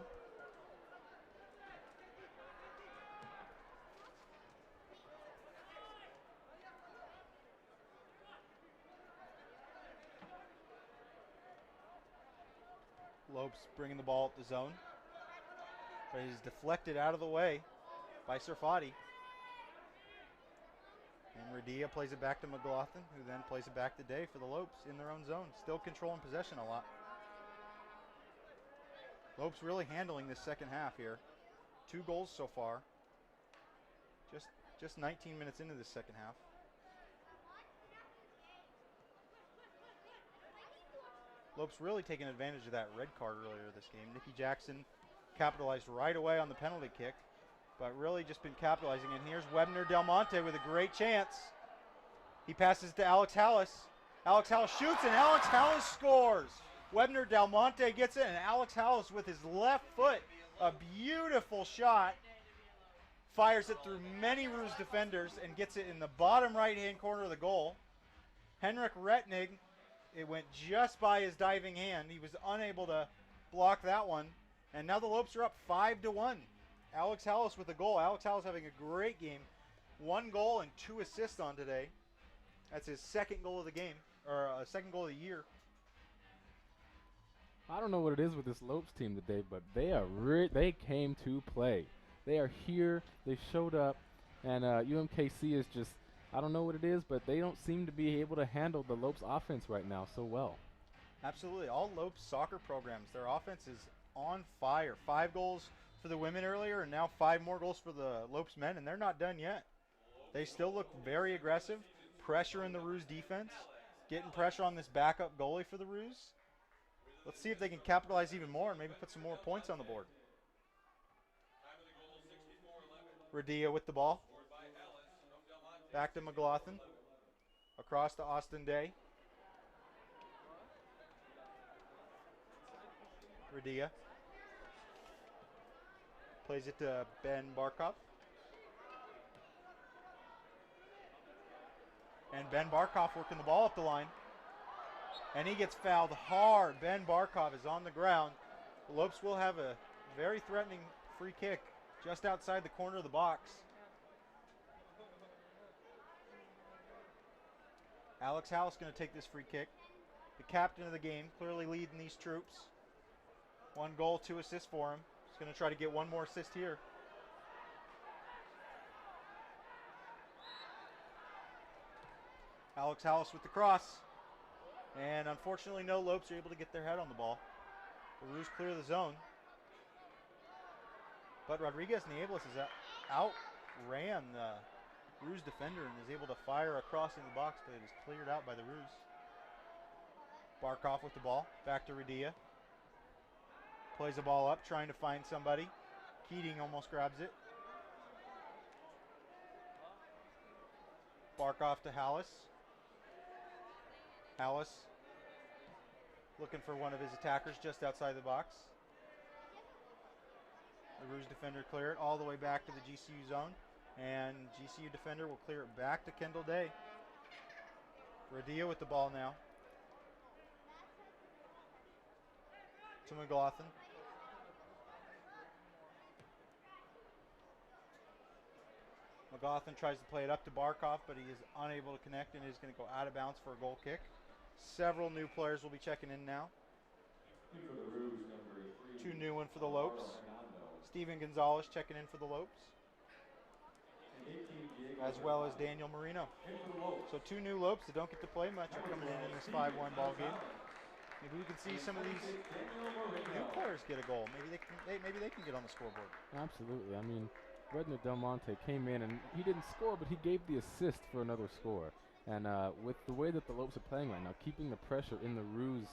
Lopes bringing the ball up the zone, but he's deflected out of the way by Serfati. And Radia plays it back to McLaughlin, who then plays it back to Day for the Lopes in their own zone. Still controlling possession a lot. Lopes really handling this second half here. 2 goals so far. Just 19 minutes into this second half. Lopes really taking advantage of that red card earlier this game. Nikki Jackson capitalized right away on the penalty kick, but really just been capitalizing. And here's Webner Del Monte with a great chance. He passes to Alex Hallis. Alex Hallis shoots, and Alex Hallis scores. Webner Del Monte gets it, and Alex Hallis with his left foot, a beautiful shot, fires it through many Ruse defenders and gets it in the bottom right-hand corner of the goal. Henrik Retnig, it went just by his diving hand. He was unable to block that one. And now the Lopes are up 5-1. Alex Hallis with a goal. Alex Hallis having a great game. 1 goal and 2 assists on today. That's his second goal of the game, or second goal of the year. I don't know what it is with this Lopes team today, but they came to play. They are here. They showed up, and UMKC is just, I don't know what it is, but they don't seem to be able to handle the Lopes offense right now so well. Absolutely. All Lopes soccer programs, their offense is on fire. 5 goals for the women earlier, and now 5 more goals for the Lopes men, and they're not done yet. They still look very aggressive, pressure in the Ruse defense, getting pressure on this backup goalie for the Ruse. Let's see if they can capitalize even more and maybe put some more points on the board. Radia with the ball. Back to McLaughlin. Across to Austin Day. Radia. Plays it to Ben Barkov. And Ben Barkov working the ball up the line. And he gets fouled hard. Ben Barkov is on the ground. The Lopes will have a very threatening free kick just outside the corner of the box. Alex Hallis going to take this free kick. The captain of the game, clearly leading these troops. 1 goal, 2 assists for him. He's going to try to get 1 more assist here. Alex Hallis with the cross. And unfortunately, no Lopes are able to get their head on the ball. The Ruse clear the zone. But Rodriguez Niebles has outran the Ruse defender and is able to fire across in the box, but it is cleared out by the Ruse. Barkov with the ball. Back to Radia. Plays the ball up, trying to find somebody. Keating almost grabs it. Barkov to Hallis. Hallis looking for one of his attackers just outside the box. The Ruse defender clear it all the way back to the GCU zone. And GCU defender will clear it back to Kendall Day. Radia with the ball now. To McLaughlin. McLaughlin tries to play it up to Barkov, but he is unable to connect and is going to go out of bounds for a goal kick. Several new players will be checking in now. 2 new ones for the Lopes. Steven Gonzalez checking in for the Lopes, as well as Daniel Marino. So 2 new Lopes that don't get to play much are coming in this 5-1 ball game. Maybe we can see some of these new players get a goal. Maybe they can get on the scoreboard. Absolutely. I mean, Redner Del Monte came in and he didn't score, but he gave the assist for another score. And with the way that the Lopes are playing right now, keeping the pressure in the Ruse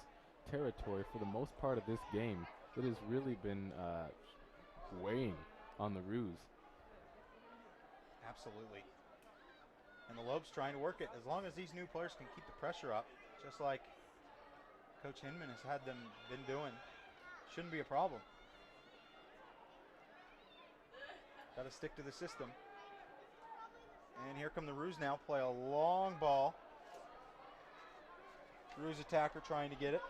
territory for the most part of this game, it has really been weighing on the Ruse. Absolutely. And the Lopes trying to work it. As long as these new players can keep the pressure up, just like Coach Hinman has had them been doing, shouldn't be a problem. Got to stick to the system. And here come the Roos now. Play a long ball. Roos attacker trying to get it.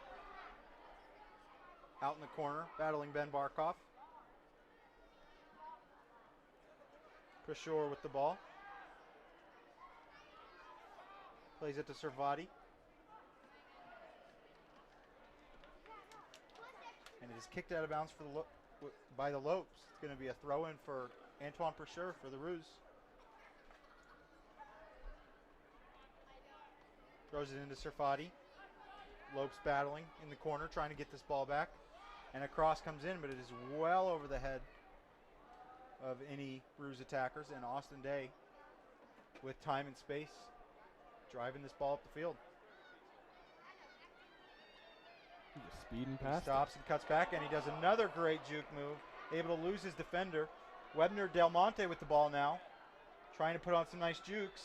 Out in the corner, battling Ben Barkoff. Prashore with the ball. Plays it to Servati. And it is kicked out of bounds for by the Lopes. It's going to be a throw-in for Antoine Prashore for the Roos. Throws it into Servati. Lopes battling in the corner, trying to get this ball back. And a cross comes in, but it is well over the head of any Roos attackers. And Austin Day, with time and space, driving this ball up the field. He's just speeding He past. stops and cuts back, and he does another great juke move. Able to lose his defender. Webner Del Monte with the ball now, trying to put on some nice jukes.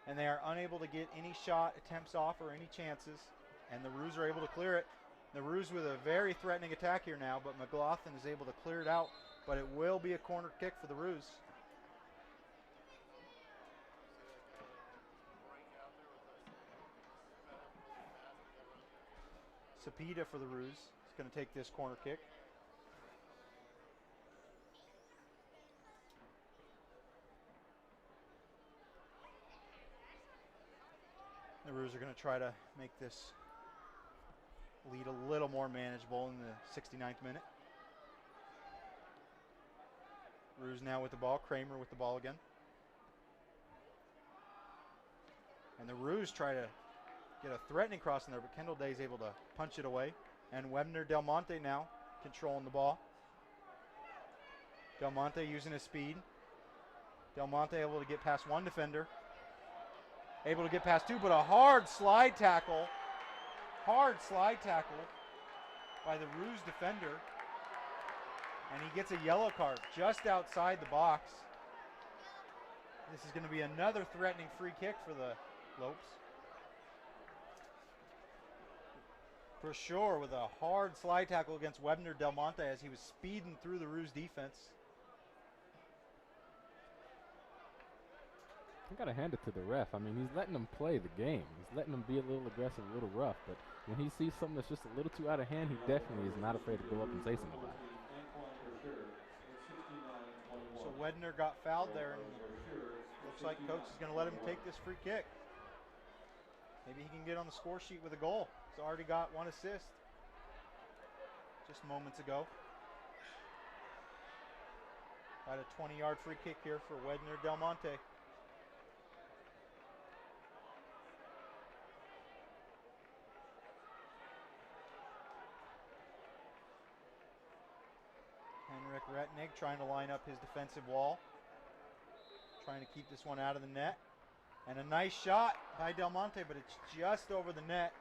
And they are unable to get any shot attempts off or any chances. And the Roos are able to clear it. The Roos with a very threatening attack here now, but McLaughlin is able to clear it out. But it will be a corner kick for the Roos. Cepeda for the Roos is going to take this corner kick. The Roos are going to try to make this lead a little more manageable in the 69th minute. Roos now with the ball. Kramer with the ball again. And the Roos try to get a threatening cross in there, but Kendall Day is able to punch it away. And Webner Del Monte now controlling the ball. Del Monte using his speed. Del Monte able to get past one defender. Able to get past two, but a hard slide tackle. Hard slide tackle by the Roos defender. And he gets a yellow card just outside the box. This is going to be another threatening free kick for the Lopes. Prashore with a hard slide tackle against Webner Del Monte as he was speeding through the Roos defense. I gotta hand it to the ref. I mean, he's letting them play the game. He's letting them be a little aggressive, a little rough. But when he sees something that's just a little too out of hand, he definitely is not afraid to go up and say something about it. So Wedner got fouled there, and looks like coach is going to let him take this free kick. Maybe he can get on the score sheet with a goal. He's already got one assist just moments ago. Got a 20-yard free kick here for Wedner Del Monte. Henrik Retnig trying to line up his defensive wall. Trying to keep this one out of the net. And a nice shot by Del Monte, but it's just over the net.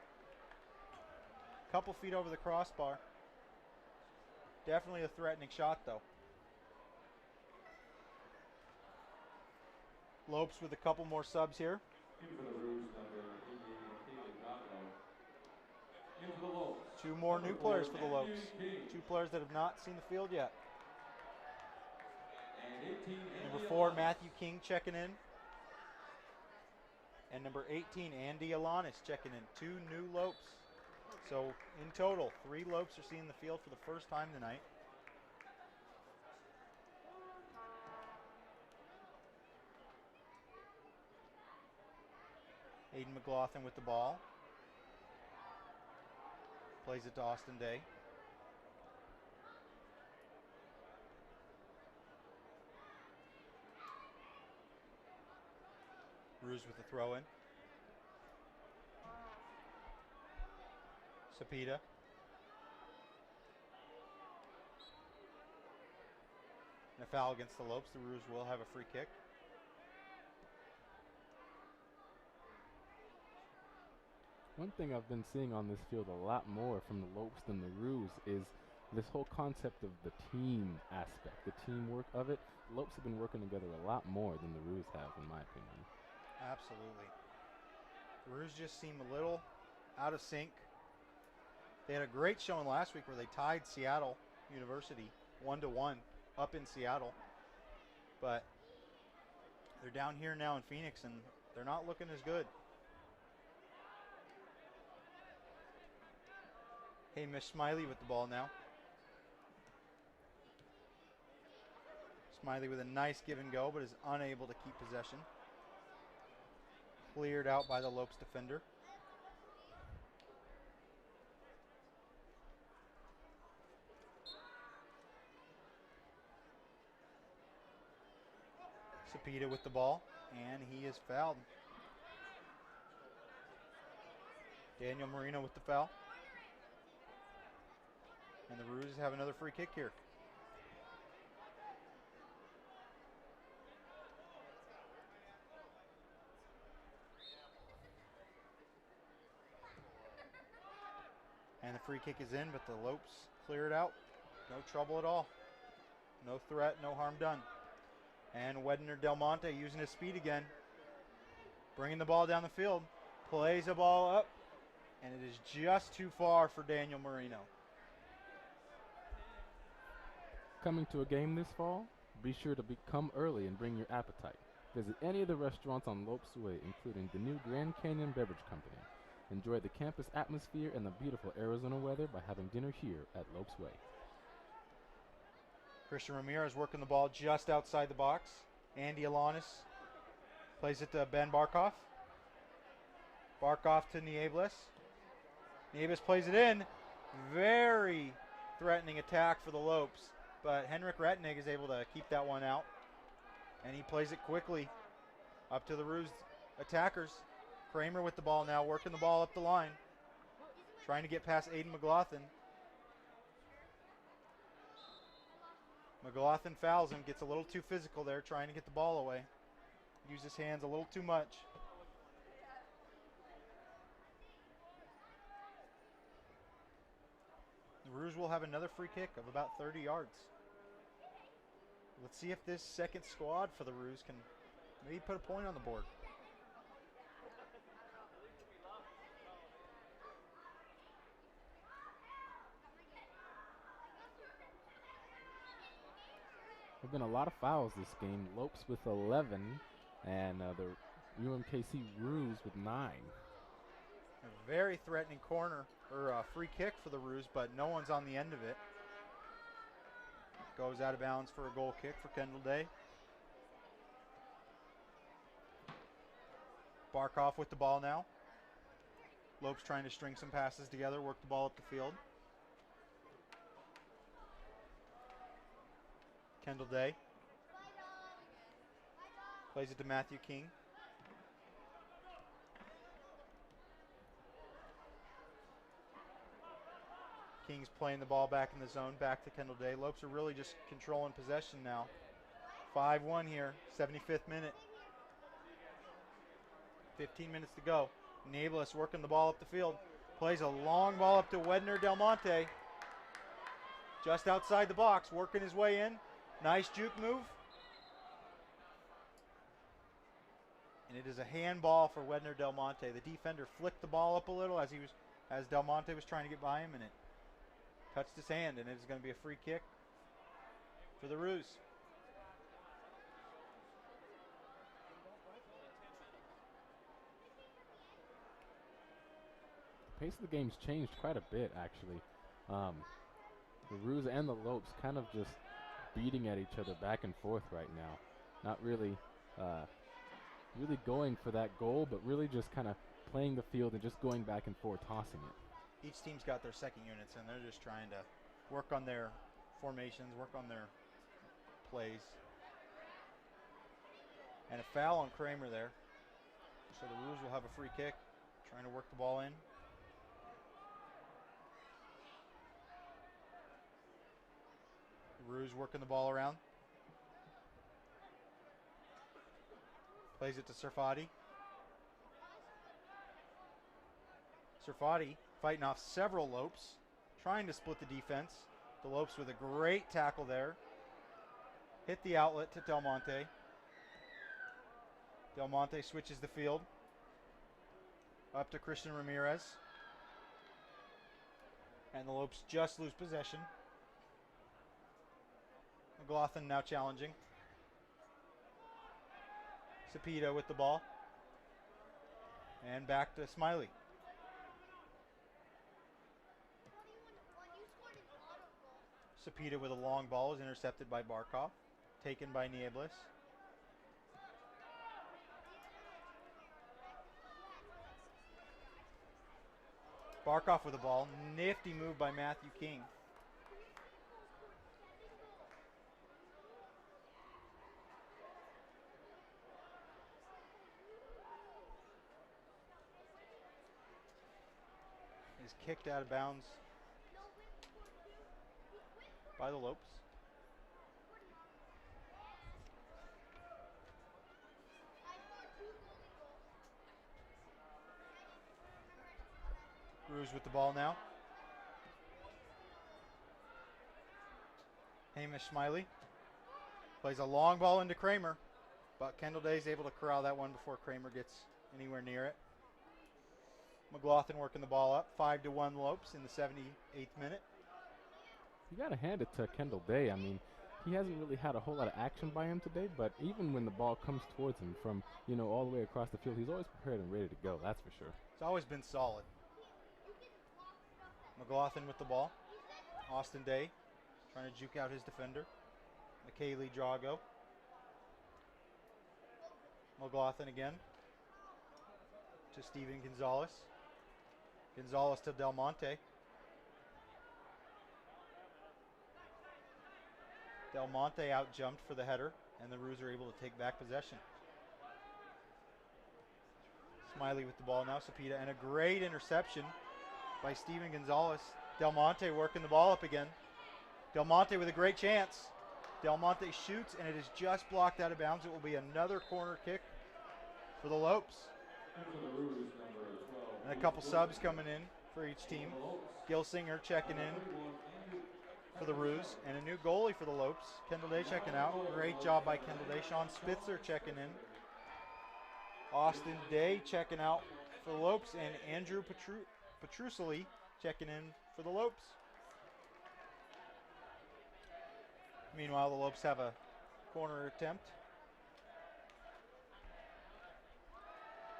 Couple feet over the crossbar. Definitely a threatening shot, though. Lopes with a couple more subs here. Two more new players for the Lopes. Two players that have not seen the field yet. Number 4, Matthew King checking in. And number 18, Andy Alanis checking in. Two new Lopes. So in total, 3 Lopes are seeing the field for the first time tonight. Aiden McLaughlin with the ball. Plays it to Austin Day. Roos with the throw in. Cepeda. And a foul against the Lopes. The Roos will have a free kick. One thing I've been seeing on this field a lot more from the Lopes than the Roos is this whole concept of the team aspect, the teamwork of it, Lopes have been working together a lot more than the Roos have, in my opinion. Absolutely. The Roos just seem a little out of sync. They had a great showing last week where they tied Seattle University 1-1 up in Seattle. But they're down here now in Phoenix, and they're not looking as good. Hamish Smiley with the ball now. Smiley with a nice give and go, but is unable to keep possession. Cleared out by the Lopes defender. Cepeda with the ball, and he is fouled. Daniel Marino with the foul. And the Roos have another free kick here. And the free kick is in, but the Lopes clear it out. No trouble at all. No threat, no harm done. And Wedner Del Monte using his speed again. Bringing the ball down the field. Plays the ball up. And it is just too far for Daniel Marino. Coming to a game this fall? Be sure to come early and bring your appetite. Visit any of the restaurants on Lopes Way, including the new Grand Canyon Beverage Company. Enjoy the campus atmosphere and the beautiful Arizona weather by having dinner here at Lopes Way. Christian Ramirez working the ball just outside the box. Andy Alanis plays it to Ben Barkov. Barkov to Niebles. Niebles plays it in. Very threatening attack for the Lopes, but Henrik Rettig is able to keep that one out. And he plays it quickly up to the Roos attackers. Kramer with the ball now, working the ball up the line. Trying to get past Aiden McLaughlin. McLaughlin fouls him, gets a little too physical there, trying to get the ball away. Used his hands a little too much. The Roos will have another free kick of about 30 yards. Let's see if this second squad for the Roos can maybe put a point on the board. There have been a lot of fouls this game. Lopes with 11 and the UMKC Roos with 9. A very threatening corner or free kick for the Roos, but no one's on the end of it. Goes out of bounds for a goal kick for Kendall Day. Barkov with the ball now. Lopes trying to string some passes together, work the ball up the field. Kendall Day plays it to Matthew King. King's playing the ball back in the zone, back to Kendall Day. Lopes are really just controlling possession now. 5-1 here, 75th minute. 15 minutes to go. Niebles working the ball up the field. Plays a long ball up to Wedner Del Monte. Just outside the box, working his way in. Nice juke move. And it is a handball for Wedner Del Monte. The defender flicked the ball up a little as Del Monte was trying to get by him, and it touched his hand, and it is going to be a free kick for the Roos. The pace of the game's changed quite a bit, actually. The Roos and the Lopes kind of just beating at each other back and forth right now. Not really really going for that goal, but really just kind of playing the field and just going back and forth, tossing it. Each team's got their second units, and they're just trying to work on their formations, work on their plays. And a foul on Kramer there. So the Roos will have a free kick, trying to work the ball in. The Roos working the ball around. Plays it to Serfati. Serfati fighting off several Lopes, trying to split the defense. The Lopes with a great tackle there. Hit the outlet to Del Monte. Del Monte switches the field. Up to Christian Ramirez. And the Lopes just lose possession. McLaughlin now challenging. Cepeda with the ball. And back to Smiley. Cepeda with a long ball is intercepted by Barkov. Taken by Niebles. Barkov with the ball. Nifty move by Matthew King. Is kicked out of bounds by the Lopes. Ruse with the ball now. Hamish Smiley plays a long ball into Kramer, but Kendall Day is able to corral that one before Kramer gets anywhere near it. McLaughlin working the ball up. 5-1 Lopes in the 78th minute. You got to hand it to Kendall Day. I mean, he hasn't really had a whole lot of action by him today, but even when the ball comes towards him from, all the way across the field, he's always prepared and ready to go, that's for sure. It's always been solid. McLaughlin with the ball. Austin Day trying to juke out his defender. McKaylee Drago. McLaughlin again to Steven Gonzalez. Gonzalez to Del Monte. Del Monte out jumped for the header, and the Roos are able to take back possession. Smiley with the ball now, Cepeda, and a great interception by Steven Gonzalez. Del Monte working the ball up again. Del Monte with a great chance. Del Monte shoots, and it is just blocked out of bounds. It will be another corner kick for the Lopes. And a couple subs coming in for each team. Gil Singer checking in for the Roos, and a new goalie for the Lopes. Kendall Day checking out. Great job by Kendall Day. Sean Spitzer checking in. Austin Day checking out for the Lopes, and Andrew Petrusili checking in for the Lopes. Meanwhile, the Lopes have a corner attempt.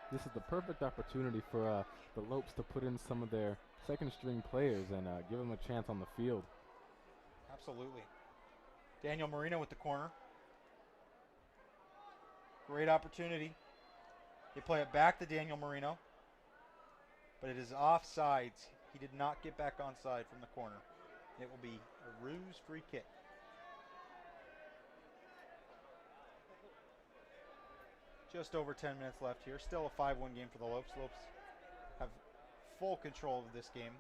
This is the perfect opportunity for the Lopes to put in some of their second-string players and give them a chance on the field. Absolutely. Daniel Marino with the corner. Great opportunity. They play it back to Daniel Marino, but it is offsides. He did not get back onside from the corner. It will be a Roos free kick. Just over 10 minutes left here. Still a 5-1 game for the Lopes. Lopes have full control of this game.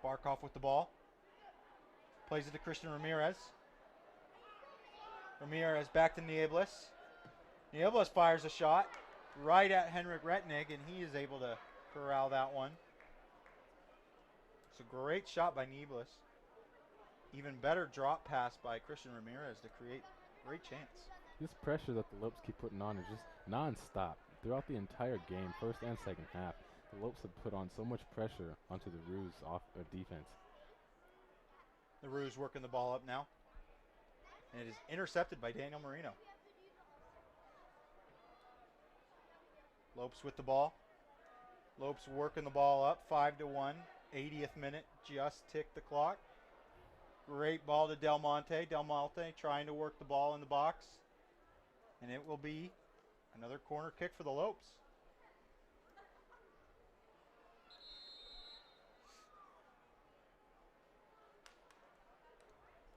Barkov with the ball. Plays it to Christian Ramirez. Ramirez back to Niebles. Niebles fires a shot right at Henrik Retnig, and he is able to corral that one. It's a great shot by Niebles. Even better drop pass by Christian Ramirez to create great chance. This pressure that the Lopes keep putting on is just non-stop. Throughout the entire game, first and second half, the Lopes have put on so much pressure onto the Roos off of defense. The Roos working the ball up now. And it is intercepted by Daniel Marino. Lopes with the ball. Lopes working the ball up, 5-1. 80th minute, just tick the clock. Great ball to Del Monte. Del Monte trying to work the ball in the box. And it will be another corner kick for the Lopes.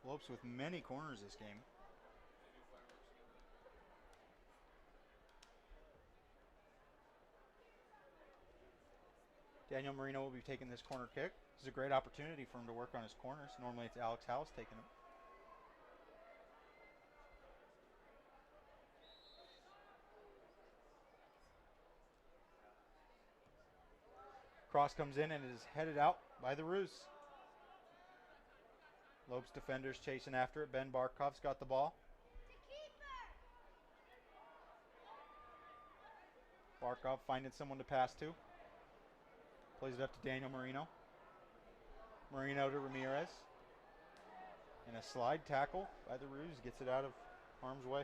Lopes with many corners this game. Daniel Marino will be taking this corner kick. This is a great opportunity for him to work on his corners. Normally it's Alex House taking them. Cross comes in and is headed out by the Roos. Lopes defenders chasing after it. Ben Barkov's got the ball. Barkov finding someone to pass to. Plays it up to Daniel Marino. Marino to Ramirez. And a slide tackle by the Roos gets it out of harm's way.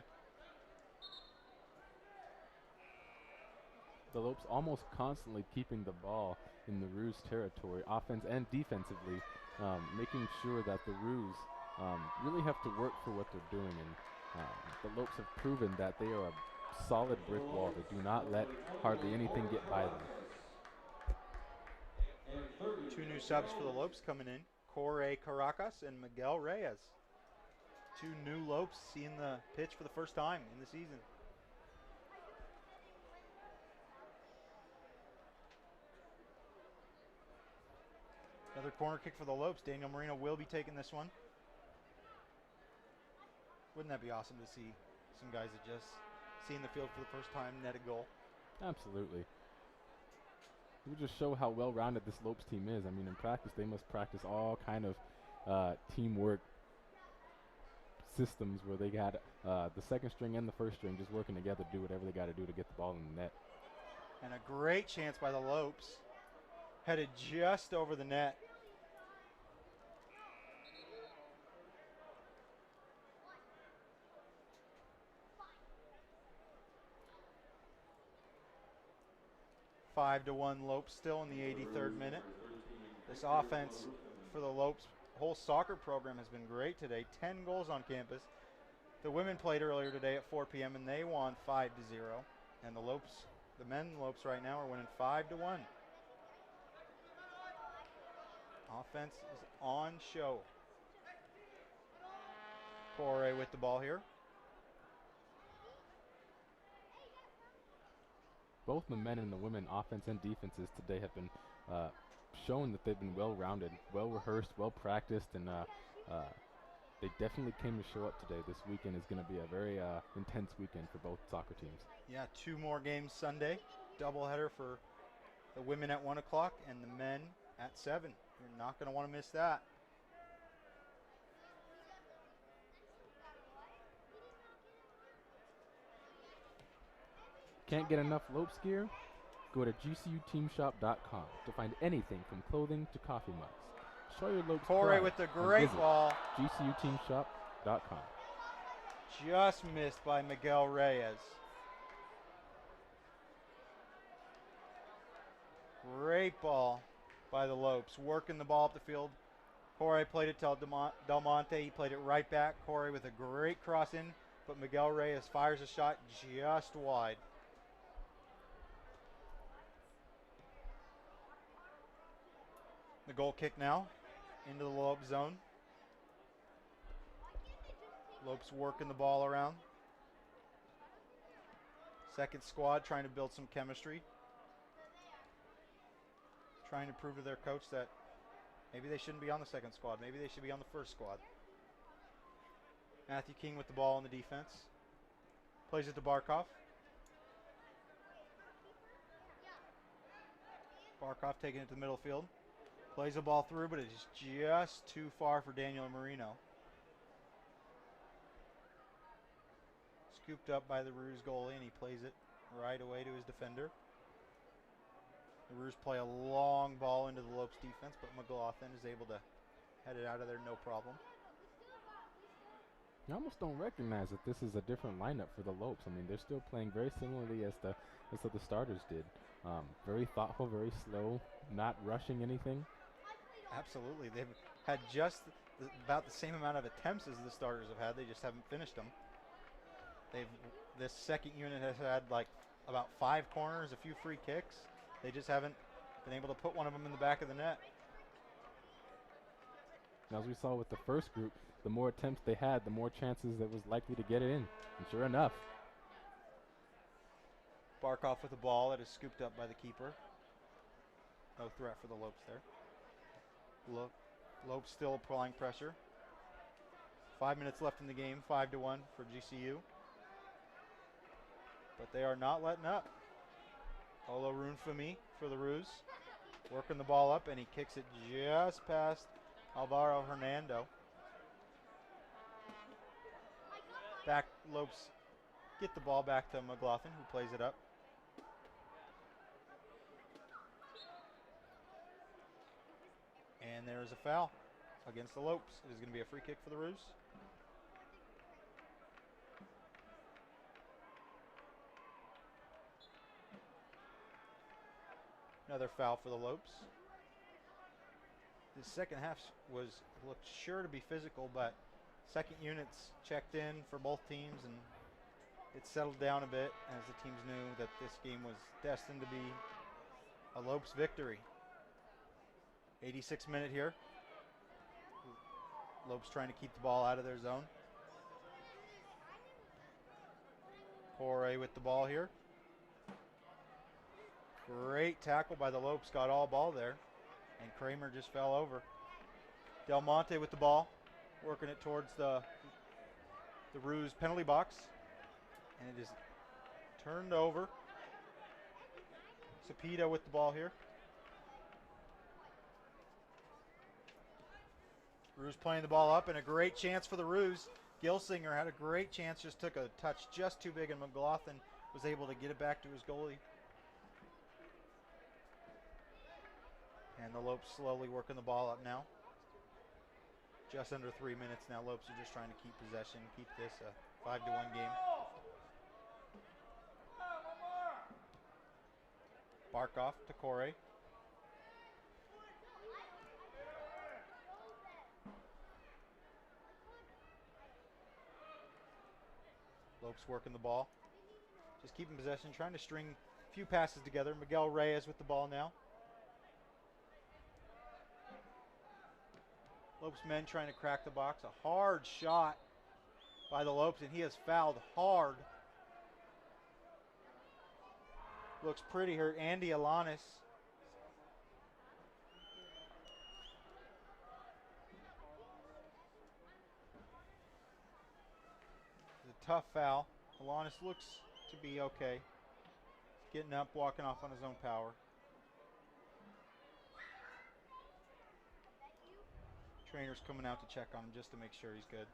The Lopes almost constantly keeping the ball in the Roos territory, offense and defensively, making sure that the Roos really have to work for what they're doing. And the Lopes have proven that they are a solid brick wall. They do not let hardly anything get by them. 2 new subs for the Lopes coming in. Corey Caracas and Miguel Reyes. 2 new Lopes seeing the pitch for the first time in the season. Another corner kick for the Lopes. Daniel Marino will be taking this one. Wouldn't that be awesome to see some guys that just seeing the field for the first time net a goal? Absolutely. It would just show how well-rounded this Lopes team is. I mean, in practice, they must practice all kind of teamwork systems where they got the second string and the first string just working together to do whatever they got to do to get the ball in the net. And a great chance by the Lopes. Headed just over the net. Five to 1 Lopes still in the 83rd minute. This offense for the Lopes whole soccer program has been great today. 10 goals on campus. The women played earlier today at 4 p.m. and they won 5-0. And the men Lopes right now are winning 5-1. Offense is on show. Corey with the ball here. Both the men and the women offense and defenses today have been shown that they've been well-rounded, well-rehearsed, well-practiced, and they definitely came to show up today. This weekend is going to be a very intense weekend for both soccer teams. Yeah, 2 more games Sunday. Doubleheader for the women at 1 o'clock and the men at 7. You're not going to want to miss that. Can't get enough Lopes gear? Go to GCUteamshop.com to find anything from clothing to coffee mugs. Show your Lopes Corey pride with the and great visit ball. GCUteamshop.com. Just missed by Miguel Reyes. Great ball by the Lopes. Working the ball up the field. Corey played it to Del Monte. He played it right back. Corey with a great cross in, but Miguel Reyes fires a shot just wide. The goal kick now into the Lopes zone. Lopes working the ball around. Second squad trying to build some chemistry. Trying to prove to their coach that maybe they shouldn't be on the second squad. Maybe they should be on the first squad. Matthew King with the ball in the defense. Plays it to Barkov. Barkov taking it to the middle field. Plays the ball through, but it's just too far for Daniel Marino. Scooped up by the Roos goalie, and he plays it right away to his defender. The Roos play a long ball into the Lopes defense, but McLaughlin is able to head it out of there no problem. You almost don't recognize that this is a different lineup for the Lopes. I mean, they're still playing very similarly as the starters did. Very thoughtful, very slow, not rushing anything. Absolutely. They've had just about the same amount of attempts as the starters have had. They just haven't finished them. This second unit has had like about 5 corners, a few free kicks. They just haven't been able to put one of them in the back of the net. As we saw with the first group, the more attempts they had, the more chances that was likely to get it in. And sure enough. Barkov with the ball that is scooped up by the keeper. No threat for the Lopes there. Lopes still applying pressure. 5 minutes left in the game, 5-1 for GCU. But they are not letting up. Olo Runfumi for the Roos. Working the ball up, and he kicks it just past Alvaro Hernando. Back, Lopes get the ball back to McLaughlin, who plays it up. And there is a foul against the Lopes. It is going to be a free kick for the Roos. Another foul for the Lopes. The second half looked sure to be physical, but second units checked in for both teams, and it settled down a bit as the teams knew that this game was destined to be a Lopes victory. 86th minute here. Lopes trying to keep the ball out of their zone. Corey with the ball here. Great tackle by the Lopes, got all ball there, and Kramer just fell over. Del Monte with the ball, working it towards the Roos penalty box, and it is turned over. Cepeda with the ball here. Roos playing the ball up, and a great chance for the Roos. Gilsinger had a great chance, just took a touch just too big, and McLaughlin was able to get it back to his goalie. And the Lopes slowly working the ball up now. Just under 3 minutes now. Lopes are just trying to keep possession, keep this a 5-1 game. Barkov to Corey. Lopes working the ball. Just keeping possession, trying to string a few passes together. Miguel Reyes with the ball now. Lopes men trying to crack the box. A hard shot by the Lopes, and he has fouled hard. Looks pretty hurt. Andy Alanis. It's a tough foul. Alanis looks to be okay. He's getting up, walking off on his own power. Trainer's coming out to check on him just to make sure he's good.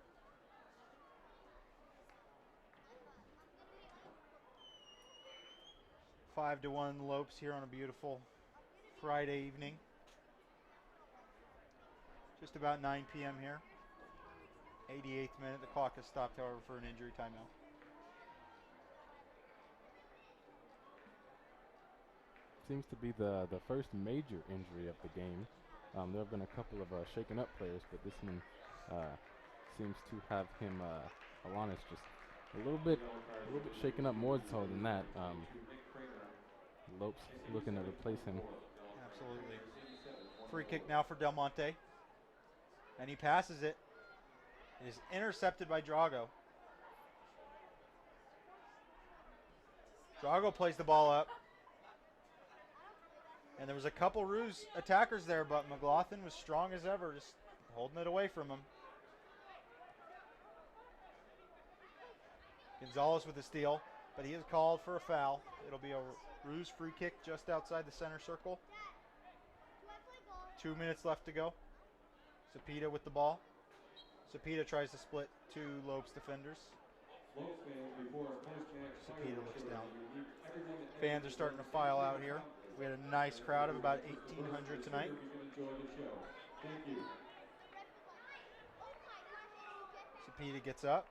Five to 1 Lopes here on a beautiful Friday evening. Just about 9 p.m. here. 88th minute. The clock has stopped, however, for an injury timeout. Seems to be the first major injury of the game. There have been a couple of shaken up players, but this one seems to have him, Alanis, just a little bit shaken up, more so than that. Lopes looking to replace him. Absolutely. Free kick now for Del Monte. And he passes it. It is intercepted by Drago. Drago plays the ball up. And there was a couple Roos attackers there, but McLaughlin was strong as ever, just holding it away from him. Gonzalez with the steal, but he is called for a foul. It'll be a Roos free kick just outside the center circle. 2 minutes left to go. Cepeda with the ball. Cepeda tries to split two Lopes defenders. Cepeda looks down. Fans are starting to file out here. We had a nice crowd of about 1,800 tonight. Cepeda gets up.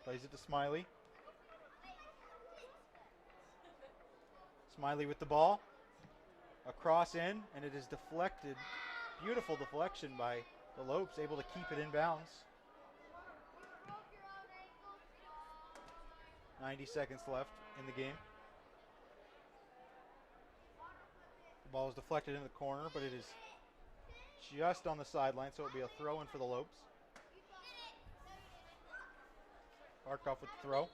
Plays it to Smiley. Smiley with the ball. A cross in, and it is deflected. Beautiful deflection by the Lopes, able to keep it in bounds. 90 seconds left in the game. The ball is deflected in the corner, but it is just on the sideline, so it'll be a throw in for the Lopes. Barkov with the throw.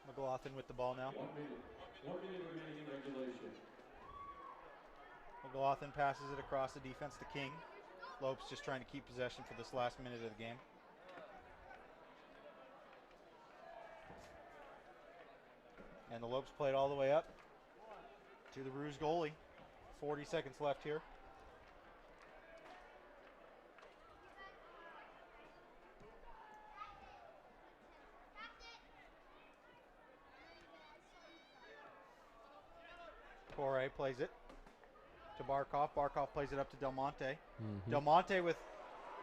McLaughlin with the ball now. 1 minute remaining in regulation. McLaughlin passes it across the defense to King. Lopes just trying to keep possession for this last minute of the game. And the Lopes play it all the way up to the Ruse goalie. 40 seconds left here. Corey plays it to Barkov. Barkov plays it up to Del Monte. Del Monte with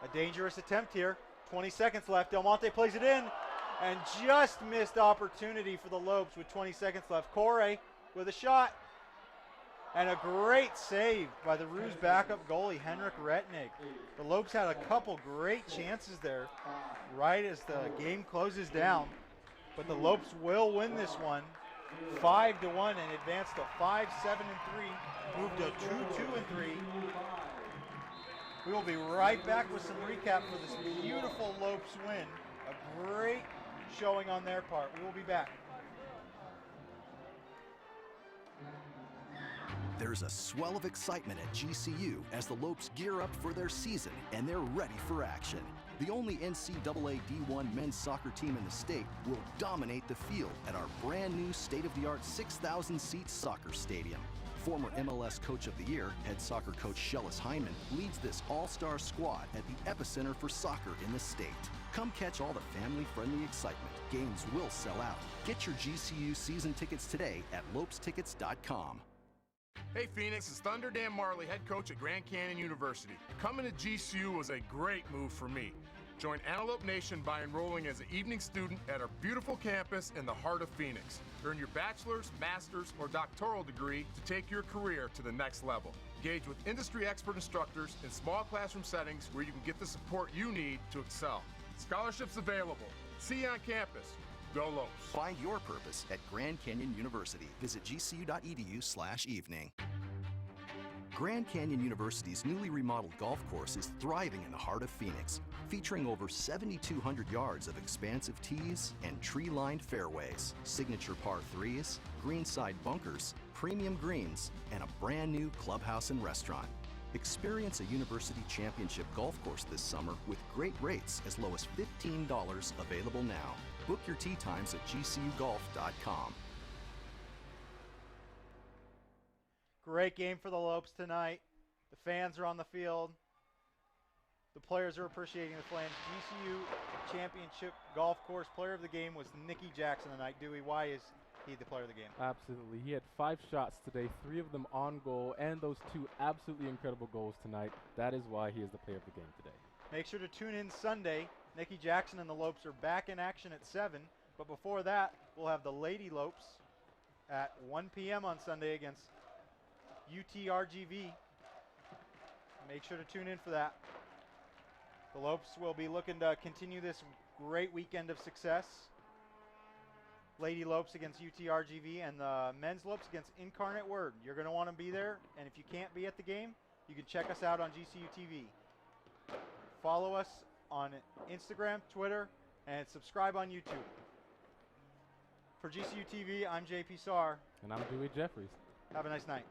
a dangerous attempt here. 20 seconds left. Del Monte plays it in and just missed opportunity for the Lopes with 20 seconds left. Corey with a shot. And a great save by the Ruse backup goalie, Henrik Retnig. The Lopes had a couple great chances there right as the game closes down. But the Lopes will win this one 5-1 and advance to 5-7-3. Move to 2-2-3. We will be right back with some recap for this beautiful Lopes win. A great showing on their part. We will be back. There's a swell of excitement at GCU as the Lopes gear up for their season and they're ready for action. The only NCAA D1 men's soccer team in the state will dominate the field at our brand new state-of-the-art 6,000-seat soccer stadium. Former MLS Coach of the Year, head soccer coach Shellis Hyman, leads this all-star squad at the epicenter for soccer in the state. Come catch all the family-friendly excitement. Games will sell out. Get your GCU season tickets today at lopestickets.com. Hey Phoenix, it's Thunder Dan Marley, head coach at Grand Canyon University. Coming to GCU was a great move for me. Join Antelope Nation by enrolling as an evening student at our beautiful campus in the heart of Phoenix. Earn your bachelor's, master's, or doctoral degree to take your career to the next level. Engage with industry expert instructors in small classroom settings where you can get the support you need to excel. Scholarships available. See you on campus. Go Lopes. Find your purpose at Grand Canyon University. Visit gcu.edu/evening. Grand Canyon University's newly remodeled golf course is thriving in the heart of Phoenix, featuring over 7,200 yards of expansive tees and tree-lined fairways, signature par 3s, greenside bunkers, premium greens, and a brand new clubhouse and restaurant. Experience a University Championship golf course this summer with great rates as low as $15 available now. Book your tee times at gcugolf.com. Great game for the Lopes tonight. The fans are on the field. The players are appreciating the flames. GCU Championship Golf Course Player of the Game was Nicky Jackson tonight. Dewey, why is he the player of the game? Absolutely. He had 5 shots today, 3 of them on goal, and those 2 absolutely incredible goals tonight. That is why he is the player of the game today. Make sure to tune in Sunday. Nicky Jackson and the Lopes are back in action at 7. But before that, we'll have the Lady Lopes at 1 p.m. on Sunday against UTRGV. Make sure to tune in for that. The Lopes will be looking to continue this great weekend of success. Lady Lopes against UTRGV and the men's Lopes against Incarnate Word. You're going to want to be there, and if you can't be at the game, you can check us out on GCU TV. Follow us on Instagram, Twitter, and subscribe on YouTube. For GCU TV, I'm JP Sarr. And I'm Dewey Jeffries. Have a nice night.